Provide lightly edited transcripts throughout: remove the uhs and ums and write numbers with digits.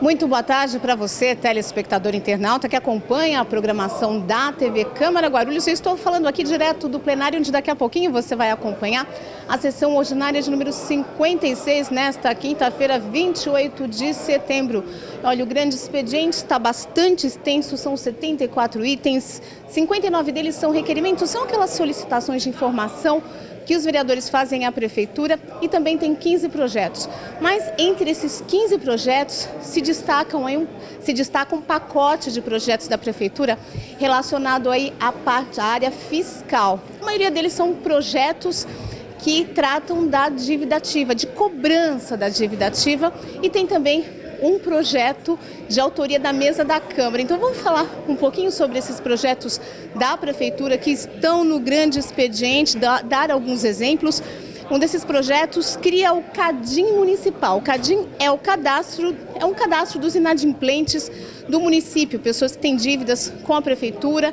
Muito boa tarde para você, telespectador internauta que acompanha a programação da TV Câmara Guarulhos. Eu estou falando aqui direto do plenário, onde daqui a pouquinho você vai acompanhar a sessão ordinária de número 56, nesta quinta-feira, 28 de setembro. Olha, o grande expediente está bastante extenso, são 74 itens, 59 deles são requerimentos, são aquelas solicitações de informação que os vereadores fazem à Prefeitura, e também tem 15 projetos. Mas entre esses 15 projetos se destaca um pacote de projetos da Prefeitura relacionado aí à área fiscal. A maioria deles são projetos que tratam da dívida ativa, de cobrança da dívida ativa, e tem também um projeto de autoria da mesa da Câmara. Então vamos falar um pouquinho sobre esses projetos da Prefeitura que estão no grande expediente, dar alguns exemplos. Um desses projetos cria o CADIM municipal. O CADIM é um cadastro dos inadimplentes do município, pessoas que têm dívidas com a Prefeitura,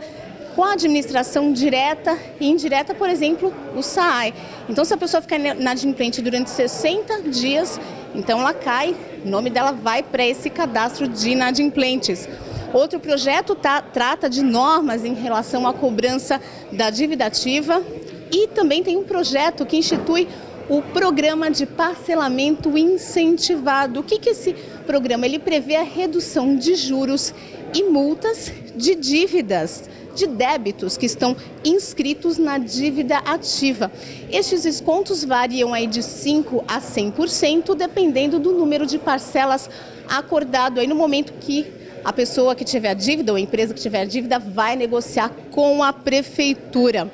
com a administração direta e indireta, por exemplo, o SAAI. Então, se a pessoa ficar inadimplente durante 60 dias, então ela cai, o nome dela vai para esse cadastro de inadimplentes. Outro projeto trata de normas em relação à cobrança da dívida ativa, e também tem um projeto que institui o programa de parcelamento incentivado. O que é esse programa? Ele prevê a redução de juros e multas de dívidas, de débitos que estão inscritos na dívida ativa. Estes descontos variam aí de 5% a 100%, dependendo do número de parcelas acordado aí no momento que a pessoa que tiver a dívida ou a empresa que tiver a dívida vai negociar com a Prefeitura.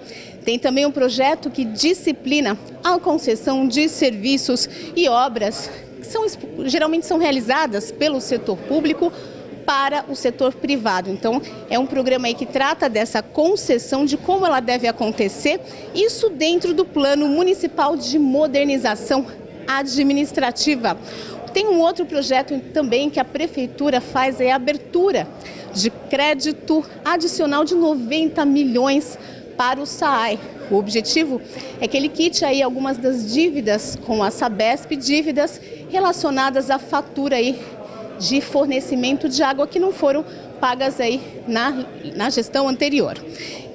Tem também um projeto que disciplina a concessão de serviços e obras que geralmente são realizadas pelo setor público para o setor privado. Então, é um programa aí que trata dessa concessão, de como ela deve acontecer, isso dentro do Plano Municipal de Modernização Administrativa. Tem um outro projeto também que a Prefeitura faz, é a abertura de crédito adicional de 90 milhões para o SAAI. O objetivo é que ele quite aí algumas das dívidas com a Sabesp, dívidas relacionadas à fatura aí de fornecimento de água que não foram pagas aí na gestão anterior.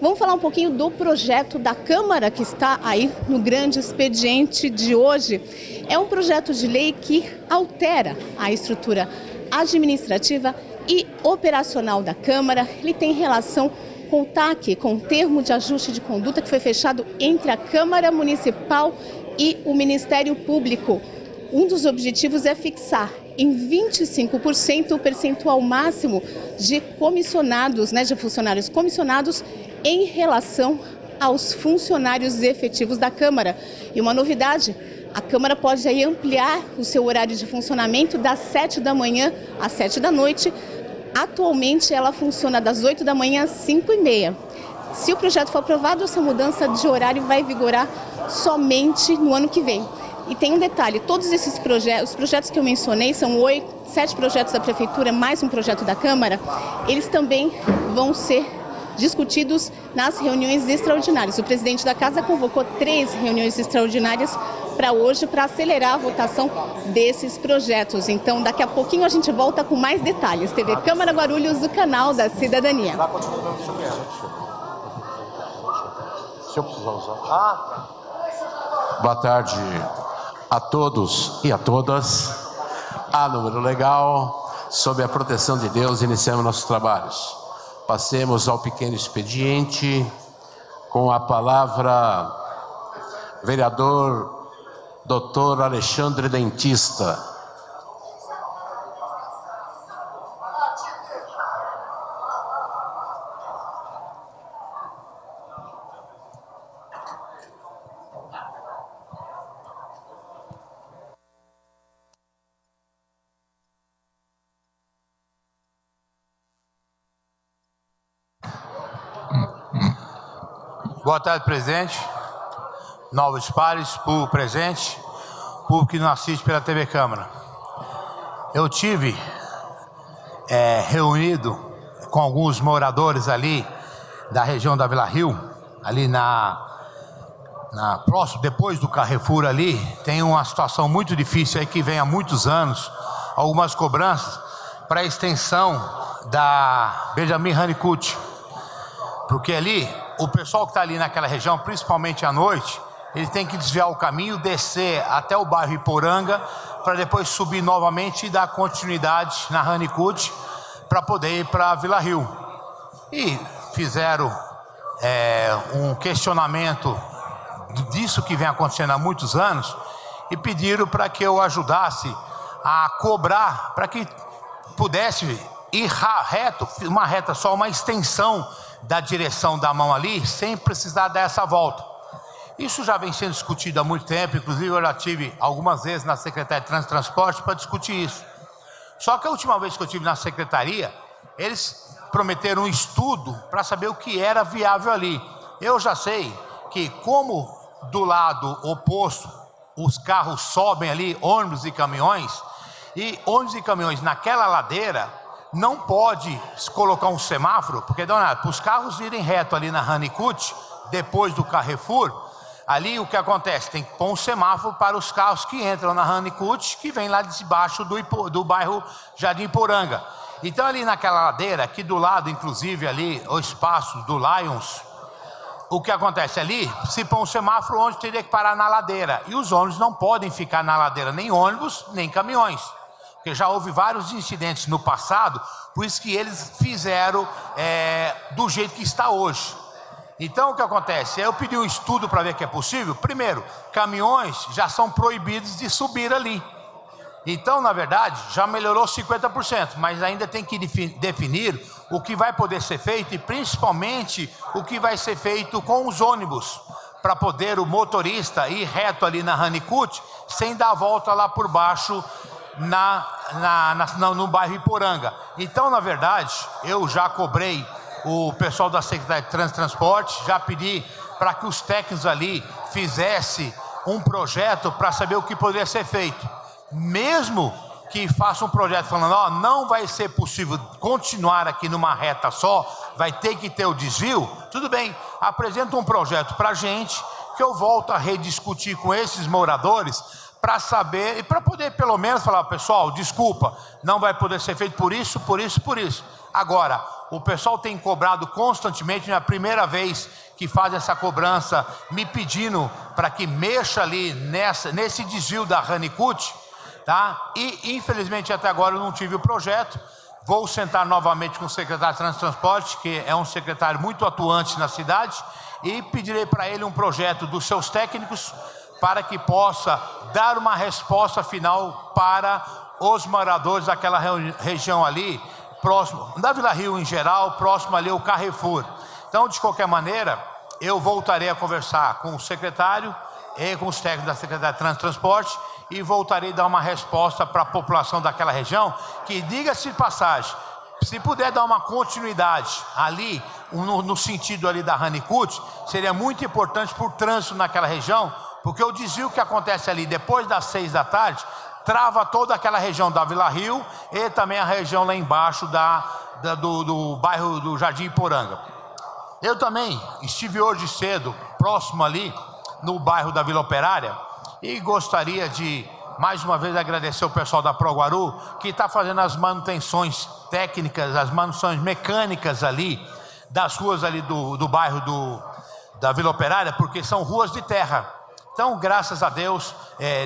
Vamos falar um pouquinho do projeto da Câmara que está aí no grande expediente de hoje. É um projeto de lei que altera a estrutura administrativa e operacional da Câmara. Ele tem relação com o TAC, com o termo de ajuste de conduta que foi fechado entre a Câmara Municipal e o Ministério Público. Um dos objetivos é fixar em 25% o percentual máximo de comissionados, de funcionários comissionados em relação aos funcionários efetivos da Câmara. E uma novidade, a Câmara pode aí ampliar o seu horário de funcionamento das 7 da manhã às 7 da noite. Atualmente ela funciona das 8 da manhã às 5h30. Se o projeto for aprovado, essa mudança de horário vai vigorar somente no ano que vem. E tem um detalhe, todos esses projetos, os projetos que eu mencionei, são 7 projetos da Prefeitura, mais um projeto da Câmara, eles também vão ser discutidos nas reuniões extraordinárias. O presidente da Casa convocou 3 reuniões extraordinárias para hoje, para acelerar a votação desses projetos. Então, daqui a pouquinho a gente volta com mais detalhes. TV Câmara Guarulhos, o canal da cidadania. Se eu precisar usar. Boa tarde a todos e a todas. A número legal, sob a proteção de Deus, iniciamos nossos trabalhos. Passemos ao pequeno expediente, com a palavra, vereador Dr. Alexandre Dentista. Boa tarde, presidente. Novos pares, público presente, público que não assiste pela TV Câmara. Eu tive reunido com alguns moradores ali da região da Vila Rio, ali próximo, depois do Carrefour ali, tem uma situação muito difícil aí que vem há muitos anos, algumas cobranças para a extensão da Benjamin Honeycutt, porque ali, o pessoal que está ali naquela região, principalmente à noite, ele tem que desviar o caminho, descer até o bairro Iporanga, para depois subir novamente e dar continuidade na Honeycutt, para poder ir para a Vila Rio. E fizeram um questionamento disso que vem acontecendo há muitos anos, e pediram para que eu ajudasse a cobrar, para que pudesse ir reto, uma reta só, uma extensão da direção da mão ali, sem precisar dar essa volta. Isso já vem sendo discutido há muito tempo, inclusive eu já tive algumas vezes na Secretaria de Trânsito e Transporte para discutir isso. Só que a última vez que eu estive na Secretaria, eles prometeram um estudo para saber o que era viável ali. Eu já sei que, como do lado oposto os carros sobem ali, ônibus e caminhões naquela ladeira, não pode colocar um semáforo, porque, para os carros irem reto ali na Honeycutt, depois do Carrefour, ali o que acontece? Tem que pôr um semáforo para os carros que entram na Honeycutt, que vem lá de baixo do bairro Jardim Iporanga. Então ali naquela ladeira, aqui do lado inclusive ali, o espaço do Lions, o que acontece ali? Se põe um semáforo onde teria que parar na ladeira, e os ônibus não podem ficar na ladeira, nem ônibus, nem caminhões, porque já houve vários incidentes no passado, por isso que eles fizeram do jeito que está hoje. Então o que acontece? Eu pedi um estudo para ver que é possível. Primeiro, caminhões já são proibidos de subir ali. Então, na verdade, já melhorou 50%, mas ainda tem que definir o que vai poder ser feito e principalmente o que vai ser feito com os ônibus, para poder o motorista ir reto ali na Honeycutt sem dar a volta lá por baixo no bairro Iporanga. Então, na verdade, eu já cobrei o pessoal da Secretaria de Trânsito e Transporte, já pedi para que os técnicos ali fizessem um projeto para saber o que poderia ser feito. Mesmo que faça um projeto falando, não vai ser possível continuar aqui numa reta só, vai ter que ter o desvio, tudo bem, apresenta um projeto para a gente, que eu volto a rediscutir com esses moradores, para saber, e para poder pelo menos falar, pessoal, desculpa, não vai poder ser feito por isso, por isso, por isso. Agora, o pessoal tem cobrado constantemente, não é a primeira vez que faz essa cobrança, me pedindo para que mexa ali nesse desvio da Honeycutt, tá? E infelizmente até agora eu não tive o projeto. Vou sentar novamente com o secretário de Trânsito e Transporte, que é um secretário muito atuante na cidade, e pedirei para ele um projeto dos seus técnicos para que possa dar uma resposta final para os moradores daquela região ali, próximo da Vila Rio em geral, próximo ali ao Carrefour. Então, de qualquer maneira, eu voltarei a conversar com o secretário e com os técnicos da Secretaria de Trânsito e Transporte e voltarei a dar uma resposta para a população daquela região, que, diga-se de passagem, se puder dar uma continuidade ali, no sentido ali da Honeycutt, seria muito importante para o trânsito naquela região, porque o desvio que acontece ali depois das 6 da tarde, trava toda aquela região da Vila Rio e também a região lá embaixo do bairro do Jardim Iporanga. Eu também estive hoje cedo, próximo ali, no bairro da Vila Operária, e gostaria de, mais uma vez, agradecer o pessoal da Proguaru, que está fazendo as manutenções técnicas, as manutenções mecânicas ali, das ruas ali do bairro da Vila Operária, porque são ruas de terra. Então, graças a Deus,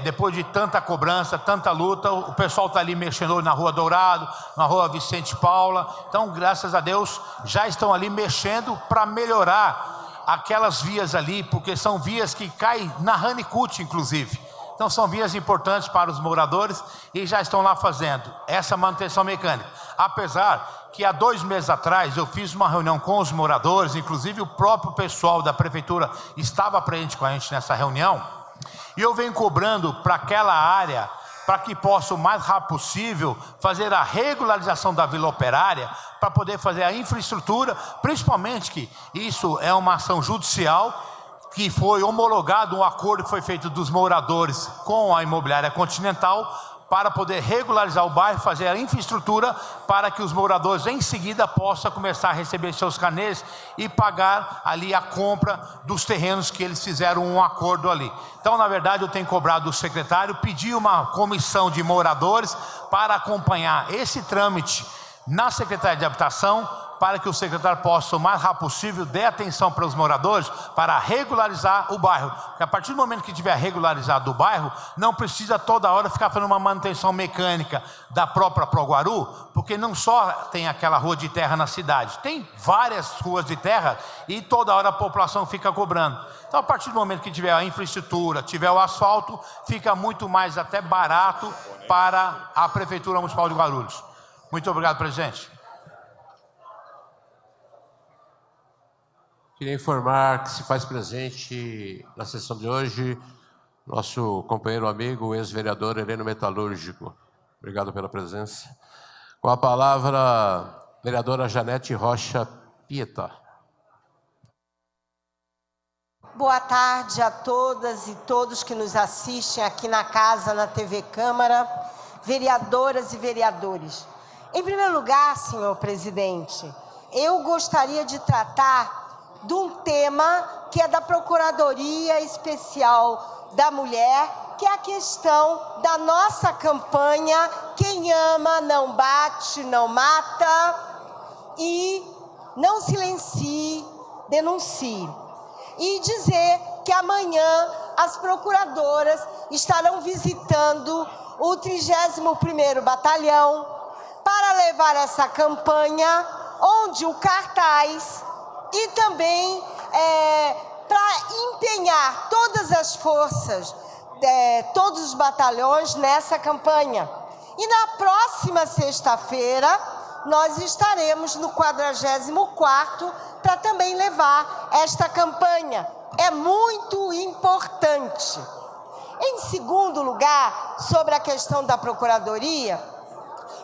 depois de tanta cobrança, tanta luta, o pessoal está ali mexendo na Rua Dourado, na Rua Vicente Paula. Então, graças a Deus, já estão ali mexendo para melhorar aquelas vias ali, porque são vias que caem na Honeycutt, inclusive. Então, são vias importantes para os moradores e já estão lá fazendo essa manutenção mecânica. Apesar que há 2 meses atrás eu fiz uma reunião com os moradores, inclusive o próprio pessoal da prefeitura estava presente com a gente nessa reunião, e eu venho cobrando para aquela área para que possa, o mais rápido possível, fazer a regularização da Vila Operária, para poder fazer a infraestrutura, principalmente que isso é uma ação judicial, que foi homologado um acordo que foi feito dos moradores com a imobiliária Continental, para poder regularizar o bairro, fazer a infraestrutura para que os moradores em seguida possam começar a receber seus carnês e pagar ali a compra dos terrenos que eles fizeram um acordo ali. Então, na verdade, eu tenho cobrado do secretário, pedi uma comissão de moradores para acompanhar esse trâmite na Secretaria de Habitação, para que o secretário possa, o mais rápido possível, dar atenção para os moradores, para regularizar o bairro. Porque a partir do momento que tiver regularizado o bairro, não precisa toda hora ficar fazendo uma manutenção mecânica da própria Proguaru, porque não só tem aquela rua de terra na cidade, tem várias ruas de terra e toda hora a população fica cobrando. Então, a partir do momento que tiver a infraestrutura, tiver o asfalto, fica muito mais até barato para a Prefeitura Municipal de Guarulhos. Muito obrigado, presidente. Queria informar que se faz presente na sessão de hoje nosso companheiro amigo, ex-vereador Heleno Metalúrgico. Obrigado pela presença. Com a palavra, vereadora Janete Rocha Pieta. Boa tarde a todas e todos que nos assistem aqui na casa, na TV Câmara, vereadoras e vereadores. Em primeiro lugar, senhor presidente, eu gostaria de tratar de um tema que é da Procuradoria Especial da Mulher, que é a questão da nossa campanha Quem Ama Não Bate, Não Mata, e não silencie, denuncie. E dizer que amanhã as procuradoras estarão visitando o 31º Batalhão para levar essa campanha, onde o cartaz e também para empenhar todas as forças, todos os batalhões nessa campanha. E na próxima sexta-feira, nós estaremos no 44º para também levar esta campanha. É muito importante. Em segundo lugar, sobre a questão da Procuradoria,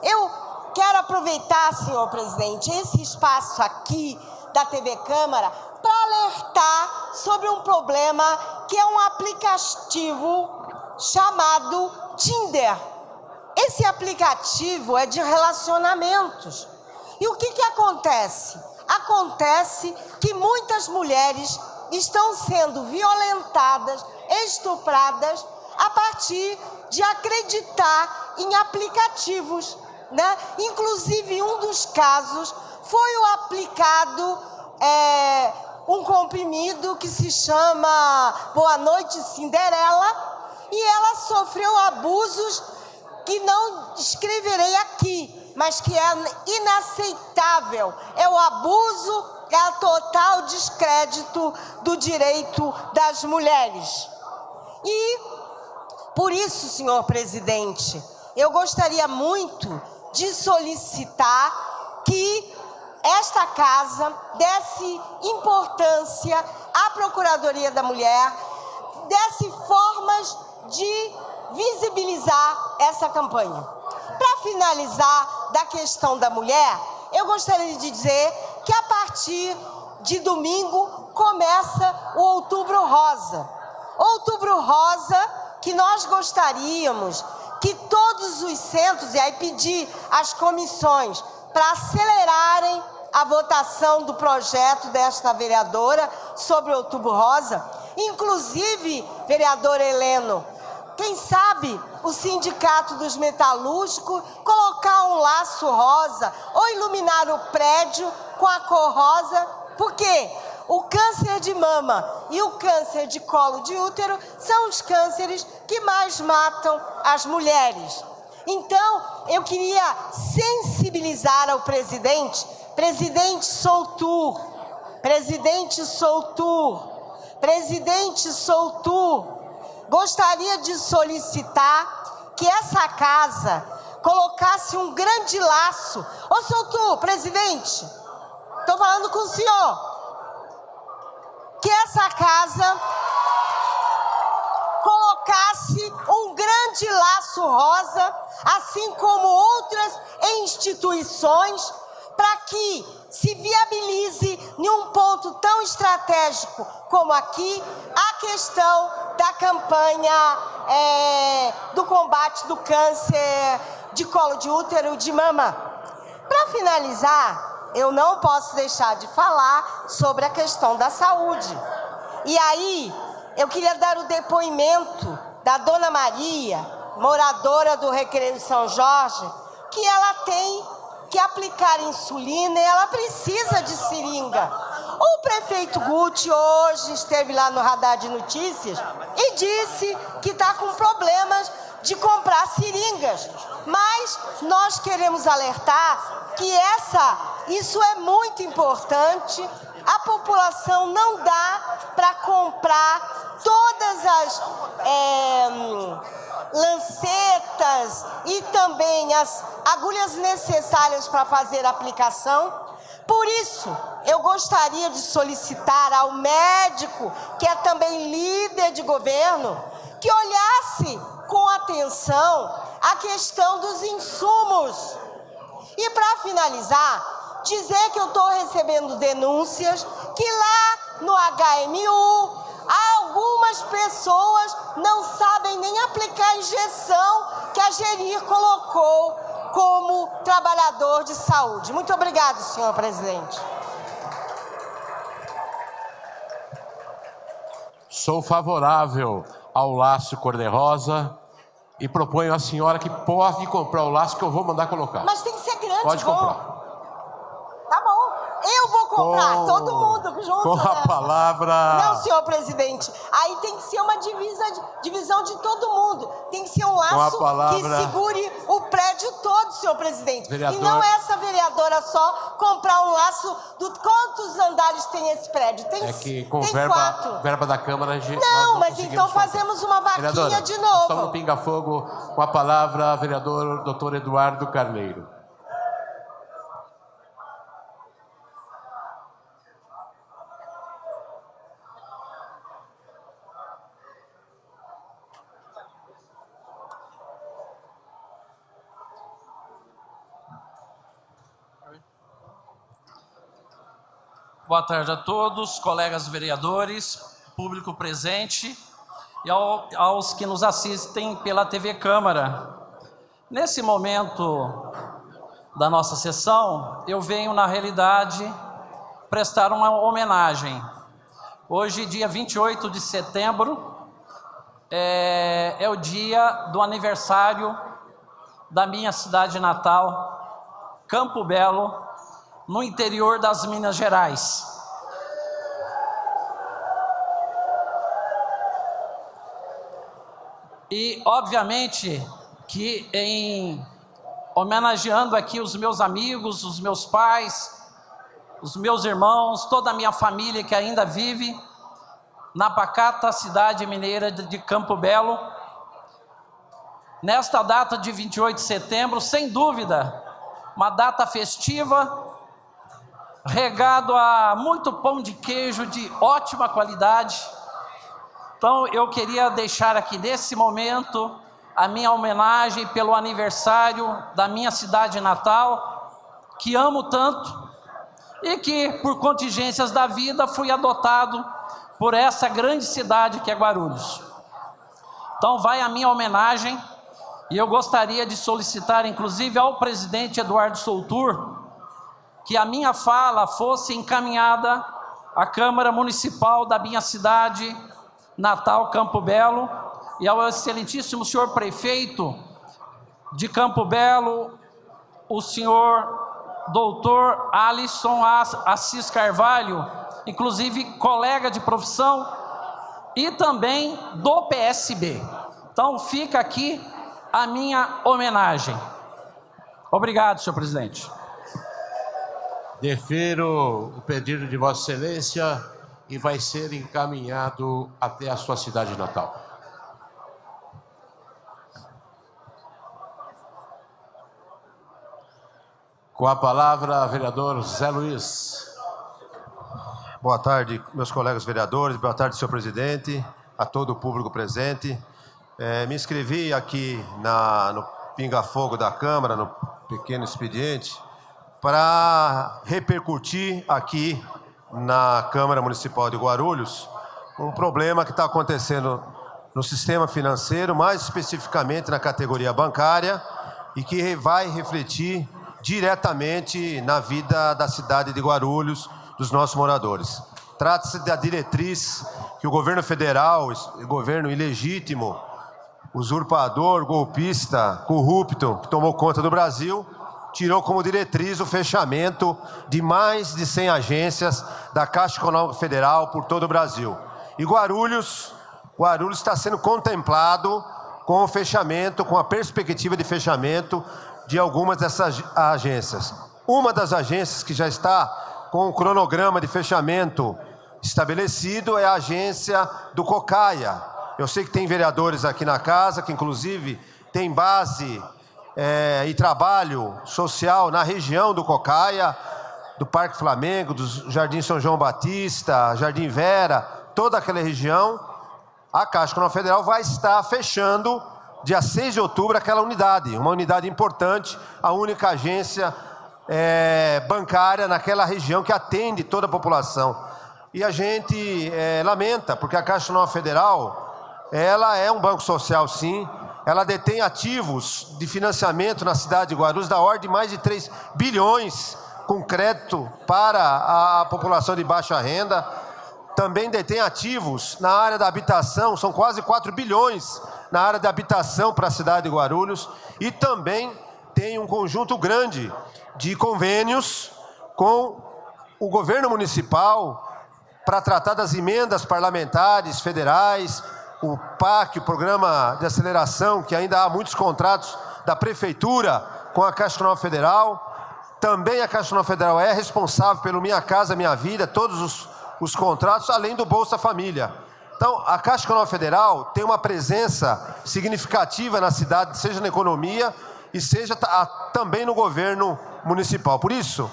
eu quero aproveitar, senhor presidente, esse espaço aqui da TV Câmara para alertar sobre um problema que é um aplicativo chamado Tinder. Esse aplicativo é de relacionamentos. E o que acontece? Acontece que muitas mulheres estão sendo violentadas, estupradas, a partir de acreditar em aplicativos, né? Inclusive, um dos casos foi aplicado um comprimido que se chama Boa Noite Cinderela, e ela sofreu abusos que não escreverei aqui, mas que é inaceitável. É o abuso, é o total descrédito do direito das mulheres. E, por isso, senhor presidente, eu gostaria muito de solicitar que esta casa desse importância à Procuradoria da Mulher, desse formas de visibilizar essa campanha. Para finalizar da questão da mulher, eu gostaria de dizer que a partir de domingo começa o Outubro Rosa. Outubro Rosa, que nós gostaríamos que todos os centros, e aí pedir às comissões para acelerarem a votação do projeto desta vereadora sobre o Outubro Rosa, inclusive, vereador Heleno, quem sabe o Sindicato dos Metalúrgicos colocar um laço rosa ou iluminar o prédio com a cor rosa, porque o câncer de mama e o câncer de colo de útero são os cânceres que mais matam as mulheres. Então, eu queria sensibilizar ao presidente Soutur, gostaria de solicitar que essa casa colocasse um grande laço. Ô Soutur, presidente, estou falando com o senhor, que essa casa colocasse colocasse um grande laço rosa, assim como outras instituições, para que se viabilize em um ponto tão estratégico como aqui a questão da campanha do combate do câncer de colo de útero e de mama. Para finalizar, eu não posso deixar de falar sobre a questão da saúde. E aí, eu queria dar o depoimento da Dona Maria, moradora do Recreio São Jorge, que ela tem que aplicar insulina e ela precisa de seringa. O prefeito Guti hoje esteve lá no Radar de Notícias e disse que está com problemas de comprar seringas. Mas nós queremos alertar que isso é muito importante. A população não dá para comprar todas as lancetas e também as agulhas necessárias para fazer a aplicação. Por isso, eu gostaria de solicitar ao médico, que é também líder de governo, que olhasse com atenção a questão dos insumos. E para finalizar, dizer que eu estou recebendo denúncias que lá no HMU algumas pessoas não sabem nem aplicar a injeção que a Gerir colocou como trabalhador de saúde. Muito obrigado, senhor presidente. Sou favorável ao laço cor-de-rosa e proponho à senhora que pode comprar o laço que eu vou mandar colocar. Mas tem que ser grande, pode comprar. Tá bom. Eu vou comprar, todo mundo junto. Com a palavra... Não, senhor presidente. Aí tem que ser uma divisão de todo mundo. Tem que ser um laço que segure o prédio todo, senhor presidente. Vereador... E não essa vereadora só comprar um laço do quantos andares tem esse prédio. Com tem verba da Câmara... Não, mas então fazemos uma vaquinha vereadora, de novo. Estamos no Pinga Fogo. Com a palavra, vereador Dr. Eduardo Carneiro. Boa tarde a todos, colegas vereadores, público presente e aos que nos assistem pela TV Câmara. Nesse momento da nossa sessão, eu venho, na realidade, prestar uma homenagem. Hoje, dia 28 de setembro, é o dia do aniversário da minha cidade natal, Campo Belo, no interior das Minas Gerais. E, obviamente, que homenageando aqui os meus amigos, os meus pais, os meus irmãos, toda a minha família que ainda vive na pacata cidade mineira de Campo Belo, nesta data de 28 de setembro, sem dúvida, uma data festiva, regado a muito pão de queijo de ótima qualidade. Então eu queria deixar aqui nesse momento a minha homenagem pelo aniversário da minha cidade natal, que amo tanto e que por contingências da vida fui adotado por essa grande cidade que é Guarulhos. Então vai a minha homenagem e eu gostaria de solicitar inclusive ao presidente Eduardo Soutur que a minha fala fosse encaminhada à Câmara Municipal da minha cidade natal, Campo Belo, e ao excelentíssimo senhor prefeito de Campo Belo, o senhor doutor Alisson Assis Carvalho, inclusive colega de profissão e também do PSB. Então fica aqui a minha homenagem. Obrigado, senhor presidente. Defiro o pedido de Vossa Excelência e vai ser encaminhado até a sua cidade natal. Com a palavra, vereador Zé Luiz. Boa tarde, meus colegas vereadores, boa tarde, senhor presidente, a todo o público presente. Me inscrevi aqui no pinga-fogo da Câmara, no pequeno expediente, para repercutir aqui na Câmara Municipal de Guarulhos um problema que está acontecendo no sistema financeiro, mais especificamente na categoria bancária, e que vai refletir diretamente na vida da cidade de Guarulhos, dos nossos moradores. Trata-se da diretriz que o governo federal, governo ilegítimo, usurpador, golpista, corrupto, que tomou conta do Brasil, tirou como diretriz o fechamento de mais de 100 agências da Caixa Econômica Federal por todo o Brasil. E Guarulhos está sendo contemplado com o fechamento, com a perspectiva de fechamento de algumas dessas agências. Uma das agências que já está com o cronograma de fechamento estabelecido é a agência do Cocaia. Eu sei que tem vereadores aqui na casa que, inclusive, tem base e trabalho social na região do Cocaia, do Parque Flamengo, do Jardim São João Batista, Jardim Vera, toda aquela região. A Caixa Econômica Federal vai estar fechando, dia 6 de outubro, aquela unidade, uma unidade importante, a única agência bancária naquela região que atende toda a população. E a gente lamenta, porque a Caixa Econômica Federal, ela é um banco social, sim. Ela detém ativos de financiamento na cidade de Guarulhos da ordem de mais de 3 bilhões com crédito para a população de baixa renda. Também detém ativos na área da habitação, são quase 4 bilhões na área da habitação para a cidade de Guarulhos. E também tem um conjunto grande de convênios com o governo municipal para tratar das emendas parlamentares, federais, o PAC, o Programa de Aceleração, que ainda há muitos contratos da Prefeitura com a Caixa Econômica Federal. Também a Caixa Econômica Federal é responsável pelo Minha Casa Minha Vida, todos os contratos, além do Bolsa Família. Então, a Caixa Econômica Federal tem uma presença significativa na cidade, seja na economia e seja também no governo municipal. Por isso,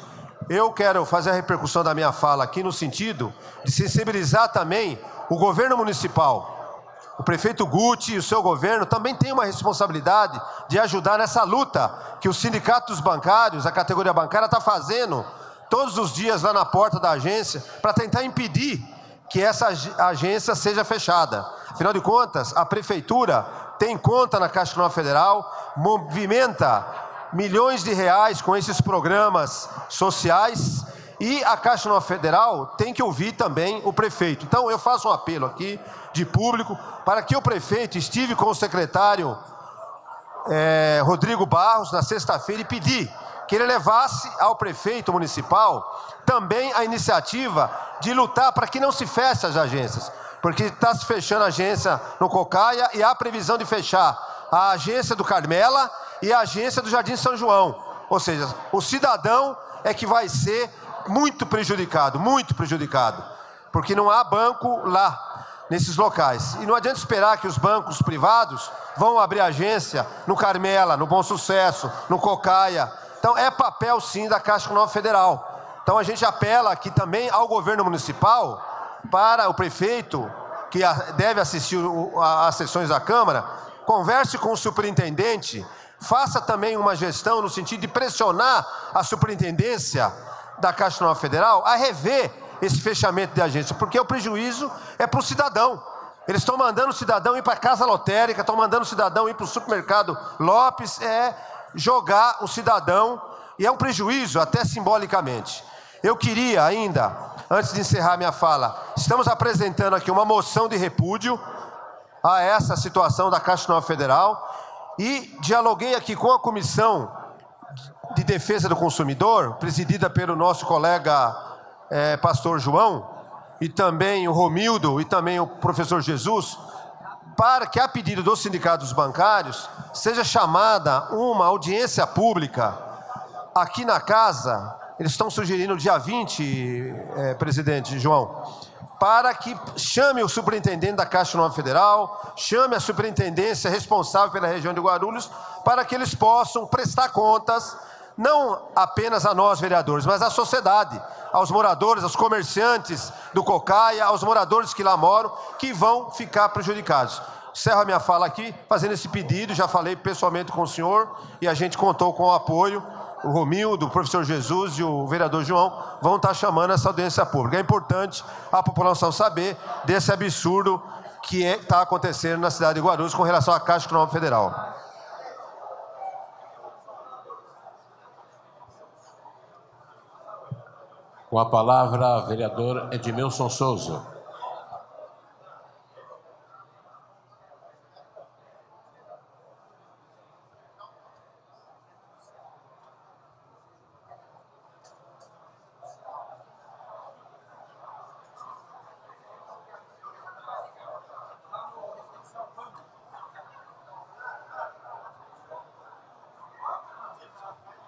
eu quero fazer a repercussão da minha fala aqui no sentido de sensibilizar também o governo municipal. O prefeito Guti e o seu governo também têm uma responsabilidade de ajudar nessa luta que os sindicatos bancários, a categoria bancária, está fazendo todos os dias lá na porta da agência para tentar impedir que essa agência seja fechada. Afinal de contas, a prefeitura tem conta na Caixa Econômica Federal, movimenta milhões de reais com esses programas sociais e a Caixa Econômica Federal tem que ouvir também o prefeito. Então, eu faço um apelo aqui de público para que o prefeito estive com o secretário Rodrigo Barros na sexta-feira e pedir que ele levasse ao prefeito municipal também a iniciativa de lutar para que não se feche as agências, porque está se fechando a agência no Cocaia e há previsão de fechar a agência do Carmela e a agência do Jardim São João. Ou seja, o cidadão é que vai ser muito prejudicado, porque não há banco lá, nesses locais. E não adianta esperar que os bancos privados vão abrir agência no Carmela, no Bom Sucesso, no Cocaia. Então, é papel, sim, da Caixa Econômica Federal. Então, a gente apela aqui também ao governo municipal, para o prefeito, que deve assistir às sessões da Câmara, converse com o superintendente, faça também uma gestão no sentido de pressionar a superintendência da Caixa Econômica Federal a rever esse fechamento de agência, porque o prejuízo é para o cidadão. Eles estão mandando o cidadão ir para a casa lotérica, estão mandando o cidadão ir para o supermercado Lopes, jogar o cidadão, e é um prejuízo até simbolicamente. Eu queria ainda, antes de encerrar minha fala, estamos apresentando aqui uma moção de repúdio a essa situação da Caixa Econômica Federal e dialoguei aqui com a Comissão de Defesa do Consumidor, presidida pelo nosso colega pastor João, e também o Romildo e também o professor Jesus, para que, a pedido dos sindicatos bancários, seja chamada uma audiência pública aqui na casa. Eles estão sugerindo dia 20, presidente João, para que chame o superintendente da Caixa Econômica Federal, chame a superintendência responsável pela região de Guarulhos, para que eles possam prestar contas, não apenas a nós, vereadores, mas à sociedade, aos moradores, aos comerciantes do Cocaia, aos moradores que lá moram, que vão ficar prejudicados. encerro a minha fala aqui, fazendo esse pedido. Já falei pessoalmente com o senhor e a gente contou com o apoio. O Romildo, o professor Jesus e o vereador João vão estar chamando essa audiência pública. É importante a população saber desse absurdo que está acontecendo na cidade de Guarulhos com relação à Caixa Econômica Federal. Com a palavra, vereador Edmilson Souza.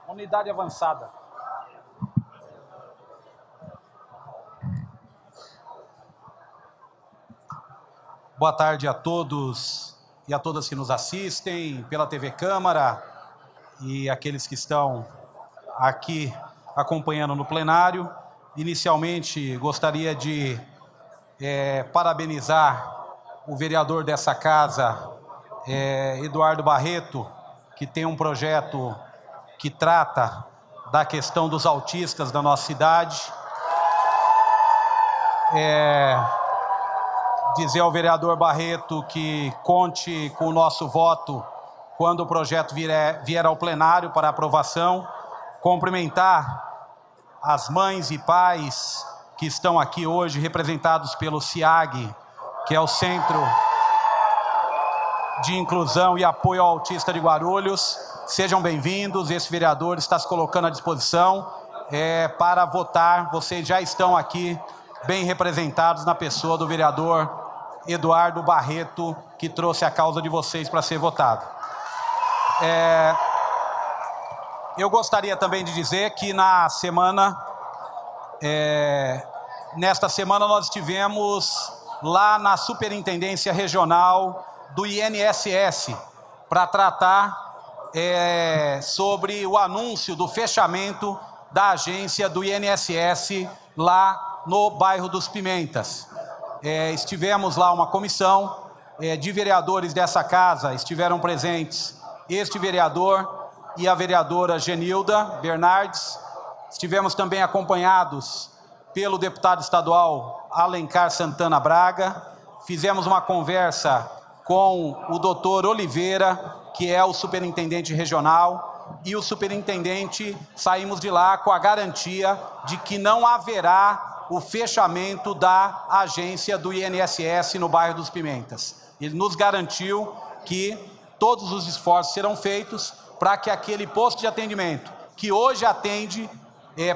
Unidade avançada. Boa tarde a todos e a todas que nos assistem pela TV Câmara e aqueles que estão aqui acompanhando no plenário. Inicialmente, gostaria de parabenizar o vereador dessa casa, Eduardo Barreto, que tem um projeto que trata da questão dos autistas da nossa cidade. Dizer ao vereador Barreto que conte com o nosso voto quando o projeto vier ao plenário para aprovação. Cumprimentar as mães e pais que estão aqui hoje, representados pelo CIAG, que é o Centro de Inclusão e Apoio ao Autista de Guarulhos. Sejam bem-vindos, esse vereador está se colocando à disposição para votar. Vocês já estão aqui bem representados na pessoa do vereador Eduardo Barreto, que trouxe a causa de vocês para ser votado. Eu gostaria também de dizer que nesta semana nós estivemos lá na Superintendência Regional do INSS para tratar sobre o anúncio do fechamento da agência do INSS lá no bairro dos Pimentas. Estivemos lá uma comissão de vereadores dessa casa, estiveram presentes este vereador e a vereadora Genilda Bernardes. Estivemos também acompanhados pelo deputado estadual Alencar Santana Braga. Fizemos uma conversa com o doutor Oliveira, que é o superintendente regional, e o superintendente, saímos de lá com a garantia de que não haverá o fechamento da agência do INSS no bairro dos Pimentas. Ele nos garantiu que todos os esforços serão feitos para que aquele posto de atendimento, que hoje atende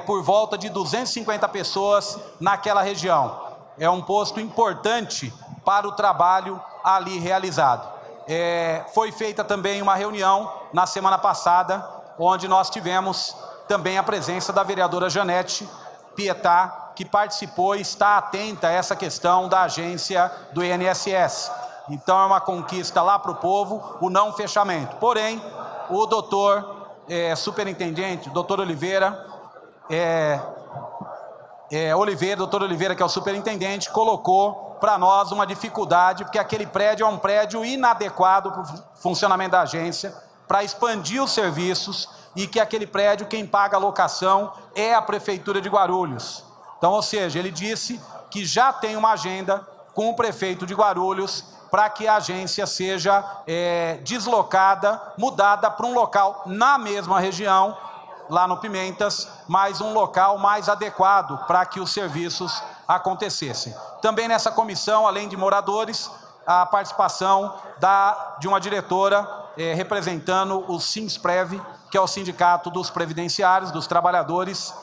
por volta de 250 pessoas naquela região, é um posto importante para o trabalho ali realizado. Foi feita também uma reunião na semana passada, onde nós tivemos também a presença da vereadora Janete Pietá, que participou e está atenta a essa questão da agência do INSS. Então é uma conquista lá para o povo, o não fechamento. Porém, o doutor superintendente, doutor Oliveira, doutor Oliveira, que é o superintendente, colocou para nós uma dificuldade, porque aquele prédio é um prédio inadequado para o funcionamento da agência, para expandir os serviços, e que aquele prédio, quem paga a locação é a Prefeitura de Guarulhos. Então, ou seja, ele disse que já tem uma agenda com o prefeito de Guarulhos para que a agência seja deslocada, mudada para um local na mesma região, lá no Pimentas, mas um local mais adequado para que os serviços acontecessem. Também nessa comissão, além de moradores, a participação de uma diretora representando o Sinsprev, que é o Sindicato dos Previdenciários, dos Trabalhadores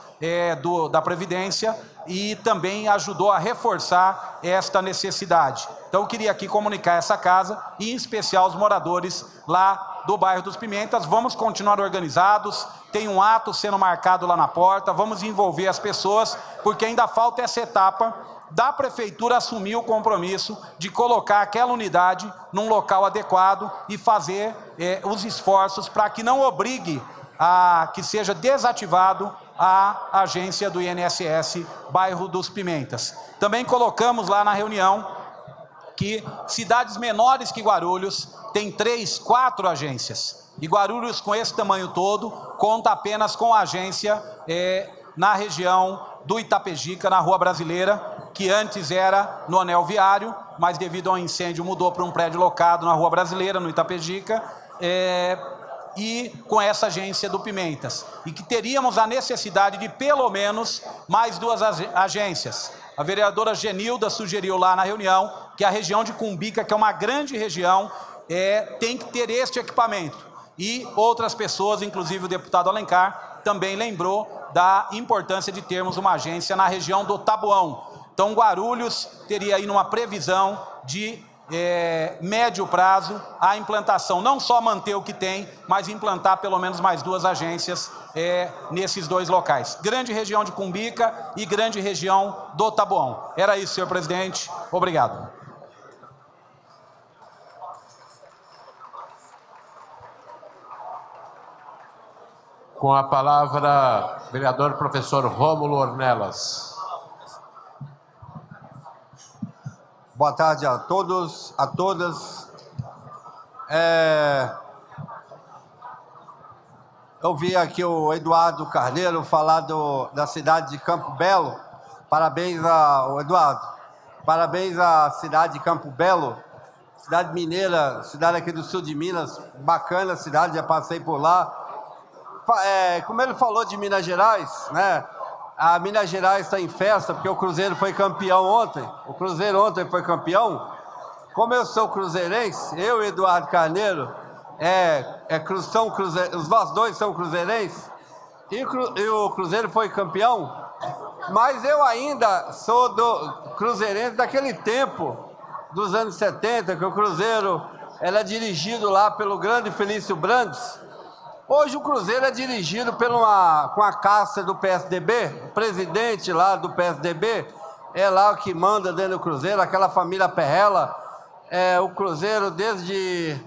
da Previdência, e também ajudou a reforçar esta necessidade. Então eu queria aqui comunicar essa casa, e em especial os moradores lá do bairro dos Pimentas. Vamos continuar organizados, tem um ato sendo marcado lá na porta, vamos envolver as pessoas, porque ainda falta essa etapa da Prefeitura assumir o compromisso de colocar aquela unidade num local adequado e fazer os esforços para que não obrigue a que seja desativado a agência do INSS, bairro dos Pimentas. Também colocamos lá na reunião que cidades menores que Guarulhos têm 3, 4 agências. E Guarulhos, com esse tamanho todo, conta apenas com a agência na região do Itapejica, na Rua Brasileira, que antes era no anel viário, mas devido ao incêndio mudou para um prédio locado na Rua Brasileira, no Itapejica, e com essa agência do Pimentas. E que teríamos a necessidade de pelo menos mais 2 agências. A vereadora Genilda sugeriu lá na reunião que a região de Cumbica, que é uma grande região, tem que ter este equipamento. E outras pessoas, inclusive o deputado Alencar, também lembrou da importância de termos uma agência na região do Taboão. Então Guarulhos teria aí numa previsão de médio prazo a implantação, não só manter o que tem, mas implantar pelo menos mais 2 agências nesses 2 locais. Grande região de Cumbica e grande região do Taboão. Era isso, senhor presidente. Obrigado. Com a palavra, vereador professor Rômulo Ornelas. Boa tarde a todos, a todas. Eu vi aqui o Eduardo Carneiro falar da cidade de Campo Belo. Parabéns ao Eduardo. Parabéns à cidade de Campo Belo, cidade mineira, cidade aqui do sul de Minas. Bacana a cidade, já passei por lá. Como ele falou de Minas Gerais, né? A Minas Gerais está em festa, porque o Cruzeiro foi campeão ontem. O Cruzeiro ontem foi campeão. Como eu sou cruzeirense, eu e Eduardo Carneiro, nós dois somos cruzeirenses, e o Cruzeiro foi campeão, mas eu ainda sou cruzeirense daquele tempo, dos anos 70, que o Cruzeiro era dirigido lá pelo grande Felício Brandes. Hoje o Cruzeiro é dirigido com a casta do PSDB, o presidente lá do PSDB é lá o que manda dentro do Cruzeiro, aquela família Perrella. O Cruzeiro desde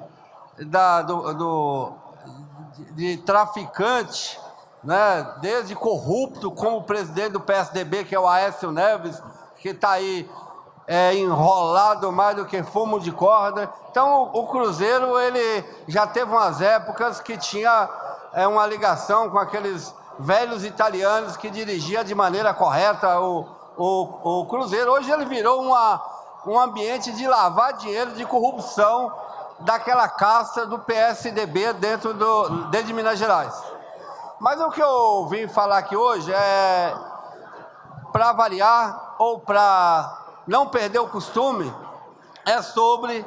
de traficante, né, desde corrupto, como o presidente do PSDB, que é o Aécio Neves, que está aí enrolado mais do que fumo de corda. Então o Cruzeiro ele já teve umas épocas que tinha uma ligação com aqueles velhos italianos que dirigia de maneira correta o Cruzeiro. Hoje ele virou um ambiente de lavar dinheiro, de corrupção daquela casta do PSDB dentro de Minas Gerais. Mas o que eu vim falar aqui hoje é, para variar ou para não perder o costume, é sobre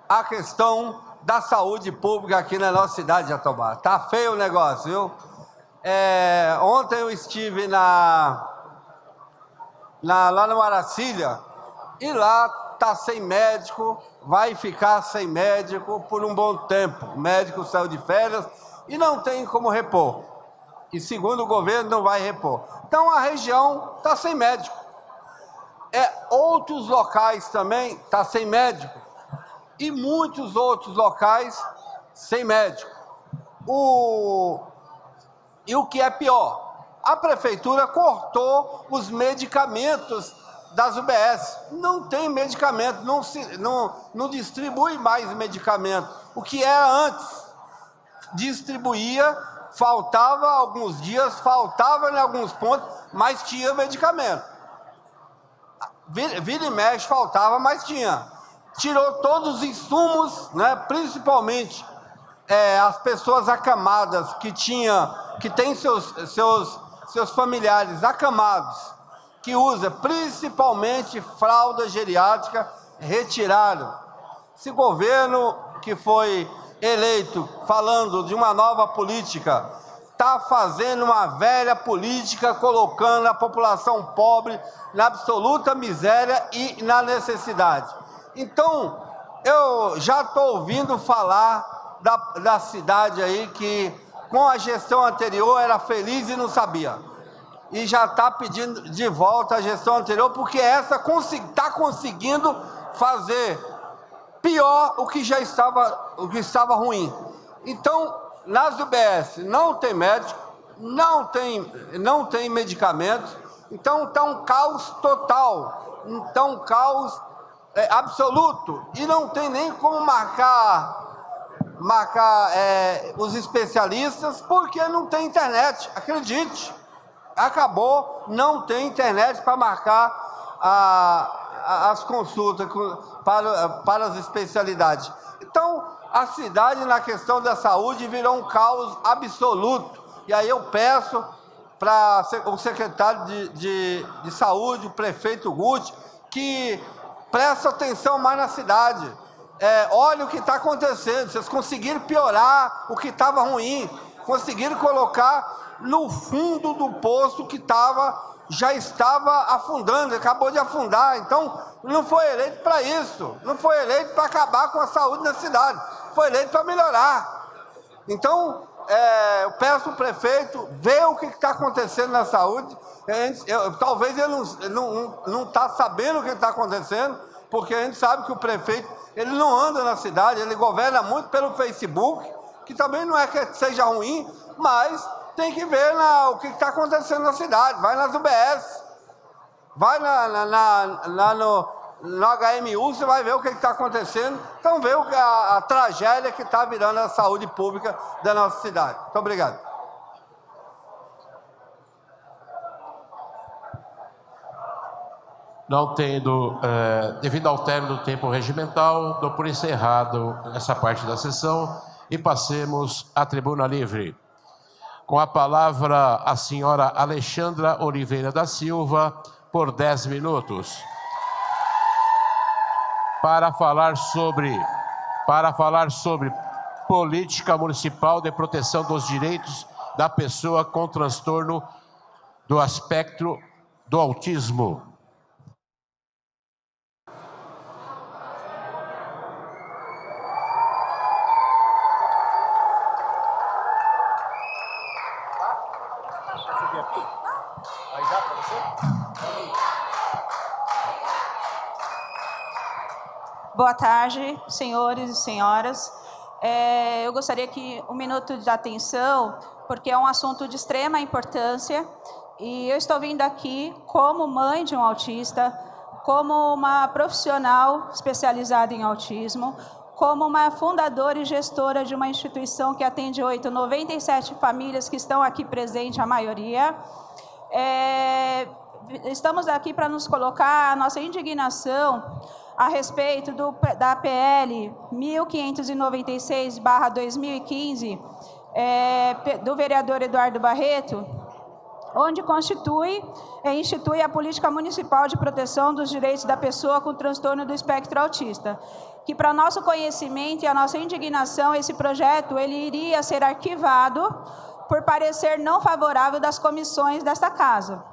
a questão da saúde pública aqui na nossa cidade de Jatobá. Tá feio o negócio, viu? Ontem eu estive lá no Aracília, e lá tá sem médico, vai ficar sem médico por um bom tempo. O médico saiu de férias e não tem como repor. E segundo o governo não vai repor. Então a região tá sem médico. Outros locais também tá sem médico. E muitos outros locais sem médico. E o que é pior, a prefeitura cortou os medicamentos das UBS. Não tem medicamento, não distribui mais medicamento. O que era antes, distribuía, faltava alguns dias, faltava em alguns pontos, mas tinha medicamento. Vira e mexe, faltava, mas tinha. Tirou todos os insumos, né, principalmente as pessoas acamadas que têm seus familiares acamados, que usa principalmente fralda geriátrica, retiraram. Esse governo que foi eleito falando de uma nova política, está fazendo uma velha política, colocando a população pobre na absoluta miséria e na necessidade. Então, eu já estou ouvindo falar da cidade aí que com a gestão anterior era feliz e não sabia. E já está pedindo de volta a gestão anterior, porque essa está conseguindo fazer pior o que já estava ruim. Então, nas UBS não tem médico, não tem medicamentos, então está um caos total, então um caos absoluto e não tem nem como marcar os especialistas, porque não tem internet, acredite. Acabou, não tem internet para marcar as consultas para as especialidades. Então, a cidade, na questão da saúde, virou um caos absoluto. E aí eu peço para o secretário de saúde, o prefeito Guti, que preste atenção mais na cidade. Olha o que está acontecendo. Vocês conseguiram piorar o que estava ruim, conseguiram colocar no fundo do poço que já estava afundando, acabou de afundar. Então, não foi eleito para isso, não foi eleito para acabar com a saúde da cidade, foi eleito para melhorar. Então, eu peço ao prefeito ver o que está acontecendo na saúde. Talvez ele não está sabendo o que está acontecendo, porque a gente sabe que o prefeito ele não anda na cidade, ele governa muito pelo Facebook, que também não é que seja ruim, mas tem que ver o que está acontecendo na cidade. Vai nas UBS, vai no HMU, você vai ver o que está acontecendo. Então, vê a tragédia que está virando a saúde pública da nossa cidade. Muito obrigado. Não tendo, devido ao término do tempo regimental, dou por encerrado essa parte da sessão e passemos à tribuna livre. Com a palavra a senhora Alexandra Oliveira da Silva, por 10 minutos. Para falar sobre política municipal de proteção dos direitos da pessoa com transtorno do espectro do autismo. Boa tarde, senhores e senhoras. Eu gostaria que um minuto de atenção, porque é um assunto de extrema importância, e eu estou vindo aqui como mãe de um autista, como uma profissional especializada em autismo, como uma fundadora e gestora de uma instituição que atende 97 famílias que estão aqui presentes, a maioria. Estamos aqui para nos colocar a nossa indignação a respeito da PL 1596/2015, do vereador Eduardo Barreto, onde institui a política municipal de proteção dos direitos da pessoa com transtorno do espectro autista, que, para nosso conhecimento e a nossa indignação, esse projeto ele iria ser arquivado por parecer não favorável das comissões desta casa.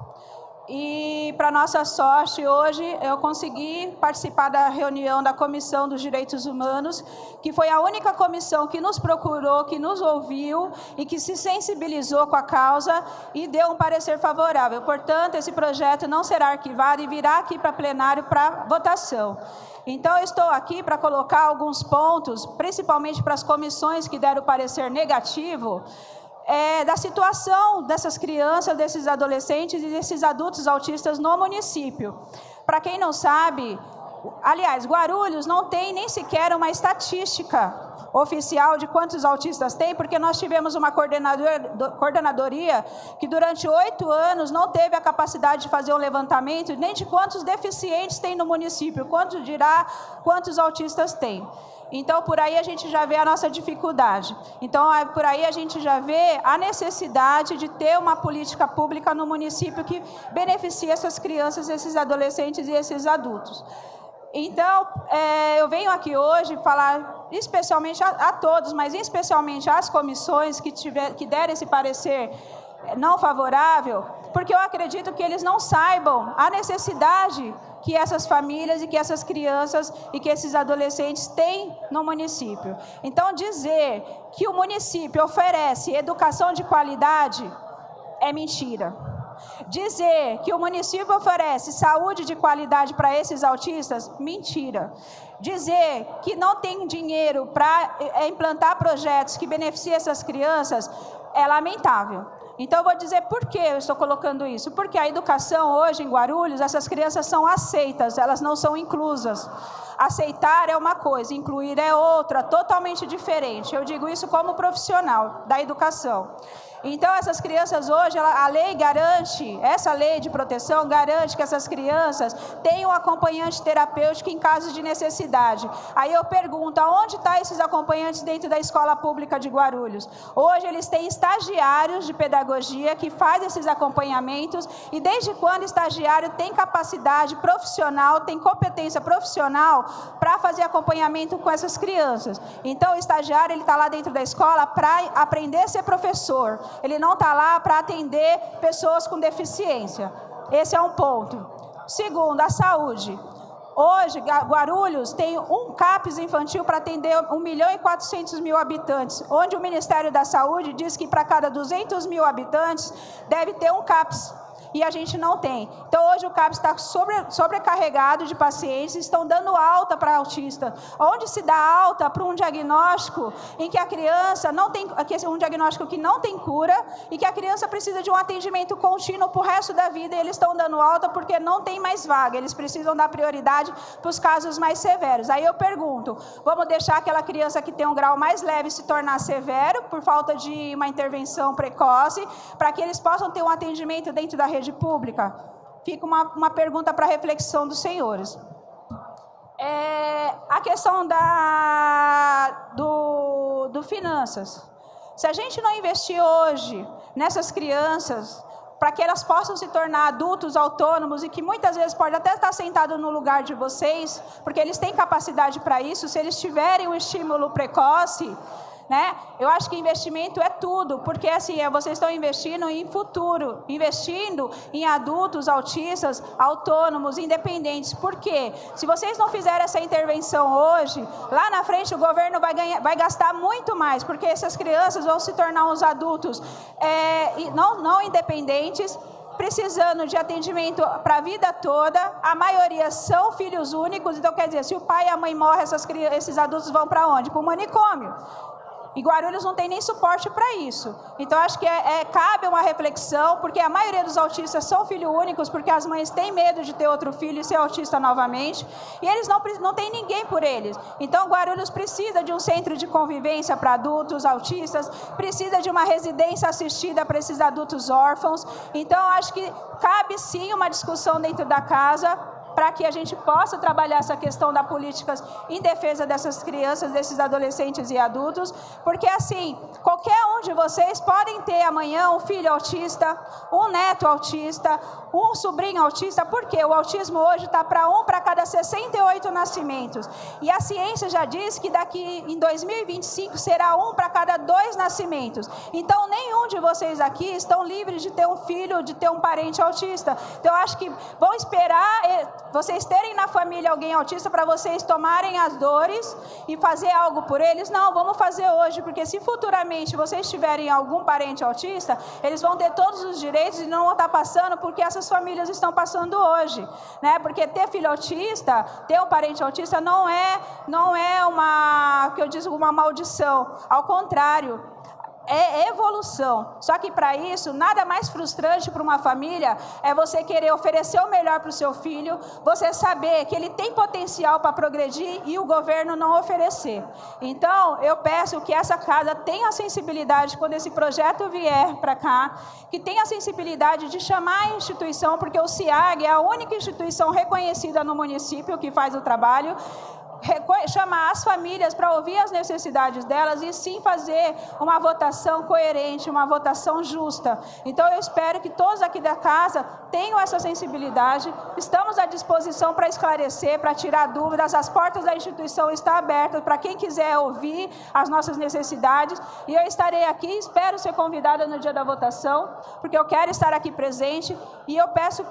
E, para nossa sorte, hoje eu consegui participar da reunião da Comissão dos Direitos Humanos, que foi a única comissão que nos procurou, que nos ouviu e que se sensibilizou com a causa e deu um parecer favorável. Portanto, esse projeto não será arquivado e virá aqui para plenário para votação. Então, eu estou aqui para colocar alguns pontos, principalmente para as comissões que deram o parecer negativo, da situação dessas crianças, desses adolescentes e desses adultos autistas no município. Para quem não sabe, aliás, Guarulhos não tem nem sequer uma estatística oficial de quantos autistas tem, porque nós tivemos uma coordenadoria que durante 8 anos não teve a capacidade de fazer um levantamento nem de quantos deficientes tem no município, quanto dirá quantos autistas tem. Então, por aí a gente já vê a nossa dificuldade. Então, por aí a gente já vê a necessidade de ter uma política pública no município que beneficie essas crianças, esses adolescentes e esses adultos. Então, eu venho aqui hoje falar especialmente a todos, mas especialmente às comissões que deram esse parecer não favorável, porque eu acredito que eles não saibam a necessidade que essas famílias e que essas crianças e que esses adolescentes têm no município. Então, dizer que o município oferece educação de qualidade é mentira. Dizer que o município oferece saúde de qualidade para esses autistas, mentira. Dizer que não tem dinheiro para implantar projetos que beneficiem essas crianças é lamentável. Então, eu vou dizer por que eu estou colocando isso. Porque a educação hoje em Guarulhos, essas crianças são aceitas, elas não são inclusas. Aceitar é uma coisa, incluir é outra, totalmente diferente. Eu digo isso como profissional da educação. Então, essas crianças hoje, a lei garante, essa lei de proteção garante que essas crianças tenham acompanhante terapêutico em casos de necessidade. Aí eu pergunto, aonde estão esses acompanhantes dentro da escola pública de Guarulhos? Hoje eles têm estagiários de pedagogia que fazem esses acompanhamentos, e desde quando o estagiário tem capacidade profissional, tem competência profissional para fazer acompanhamento com essas crianças? Então, o estagiário, ele está lá dentro da escola para aprender a ser professor. Ele não está lá para atender pessoas com deficiência. Esse é um ponto. Segundo, a saúde. Hoje, Guarulhos tem um CAPS infantil para atender 1.400.000 habitantes, onde o Ministério da Saúde diz que para cada 200.000 habitantes deve ter um CAPS. E a gente não tem. Então, hoje o CAPS está sobrecarregado de pacientes, estão dando alta para autista. Onde se dá alta para um diagnóstico em que a criança não tem, um diagnóstico que não tem cura, e que a criança precisa de um atendimento contínuo para o resto da vida, e eles estão dando alta porque não tem mais vaga, eles precisam dar prioridade para os casos mais severos. Aí eu pergunto, vamos deixar aquela criança que tem um grau mais leve se tornar severo, por falta de uma intervenção precoce, para que eles possam ter um atendimento dentro da rede pública? Fica uma pergunta para reflexão dos senhores. A questão do finanças. Se a gente não investir hoje nessas crianças, para que elas possam se tornar adultos autônomos, e que muitas vezes pode até estar sentado no lugar de vocês, porque eles têm capacidade para isso, se eles tiverem um estímulo precoce, né? Eu acho que investimento é tudo, porque assim, vocês estão investindo em futuro, investindo em adultos autistas, autônomos, independentes. Por quê? Se vocês não fizerem essa intervenção hoje, lá na frente o governo vai gastar muito mais, porque essas crianças vão se tornar uns adultos não independentes, precisando de atendimento para a vida toda. A maioria são filhos únicos, então quer dizer, se o pai e a mãe morrem, esses adultos vão para onde? Para o manicômio. E Guarulhos não tem nem suporte para isso. Então, acho que cabe uma reflexão, porque a maioria dos autistas são filhos únicos, porque as mães têm medo de ter outro filho e ser autista novamente, e eles não têm ninguém por eles. Então, Guarulhos precisa de um centro de convivência para adultos autistas, precisa de uma residência assistida para esses adultos órfãos. Então, acho que cabe sim uma discussão dentro da casa, para que a gente possa trabalhar essa questão da políticas em defesa dessas crianças, desses adolescentes e adultos, porque assim, qualquer um de vocês podem ter amanhã um filho autista, um neto autista, um sobrinho autista, porque o autismo hoje está para cada 68 nascimentos, e a ciência já diz que daqui em 2025 será 1 para cada 2 nascimentos. Então, nenhum de vocês aqui estão livres de ter um filho, de ter um parente autista. Então, eu acho que vão esperar vocês terem na família alguém autista para vocês tomarem as dores e fazer algo por eles. Não, vamos fazer hoje, porque se futuramente vocês tiverem algum parente autista, eles vão ter todos os direitos e não vão estar passando porque essas famílias estão passando hoje, né? Porque ter filho autista, ter um parente autista não é uma maldição, ao contrário. É evolução. Só que para isso, nada mais frustrante para uma família é você querer oferecer o melhor para o seu filho, você saber que ele tem potencial para progredir e o governo não oferecer. Então, eu peço que essa casa tenha a sensibilidade, quando esse projeto vier para cá, que tenha a sensibilidade de chamar a instituição, porque o CIAG é a única instituição reconhecida no município que faz o trabalho, chamar as famílias para ouvir as necessidades delas e sim fazer uma votação coerente, uma votação justa. Então eu espero que todos aqui da casa tenham essa sensibilidade. Estamos à disposição para esclarecer, para tirar dúvidas. As portas da instituição estão abertas para quem quiser ouvir as nossas necessidades, e eu estarei aqui, espero ser convidada no dia da votação, porque eu quero estar aqui presente, e eu peço,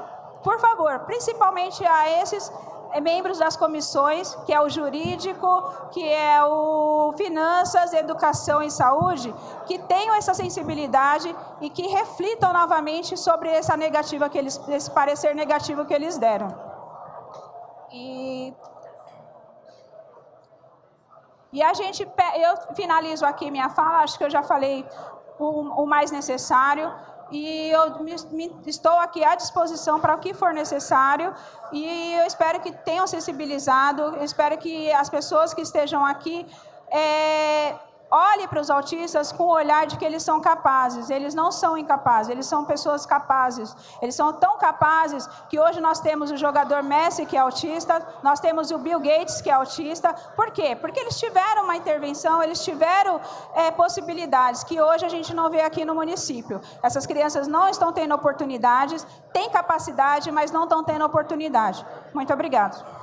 por favor, principalmente a esses membros das comissões, que é o jurídico, que é o finanças, educação e saúde, que tenham essa sensibilidade e que reflitam novamente sobre esse parecer negativo que eles deram. E eu finalizo aqui minha fala, acho que eu já falei o mais necessário. e eu estou aqui à disposição para o que for necessário, e eu espero que tenham sensibilizado, eu espero que as pessoas que estejam aqui olhem para os autistas com o olhar de que eles são capazes. Eles não são incapazes, eles são pessoas capazes. Eles são tão capazes que hoje nós temos o jogador Messi, que é autista, nós temos o Bill Gates, que é autista. Por quê? Porque eles tiveram uma intervenção, eles tiveram possibilidades que hoje a gente não vê aqui no município. Essas crianças não estão tendo oportunidades, têm capacidade, mas não estão tendo oportunidade. Muito obrigado.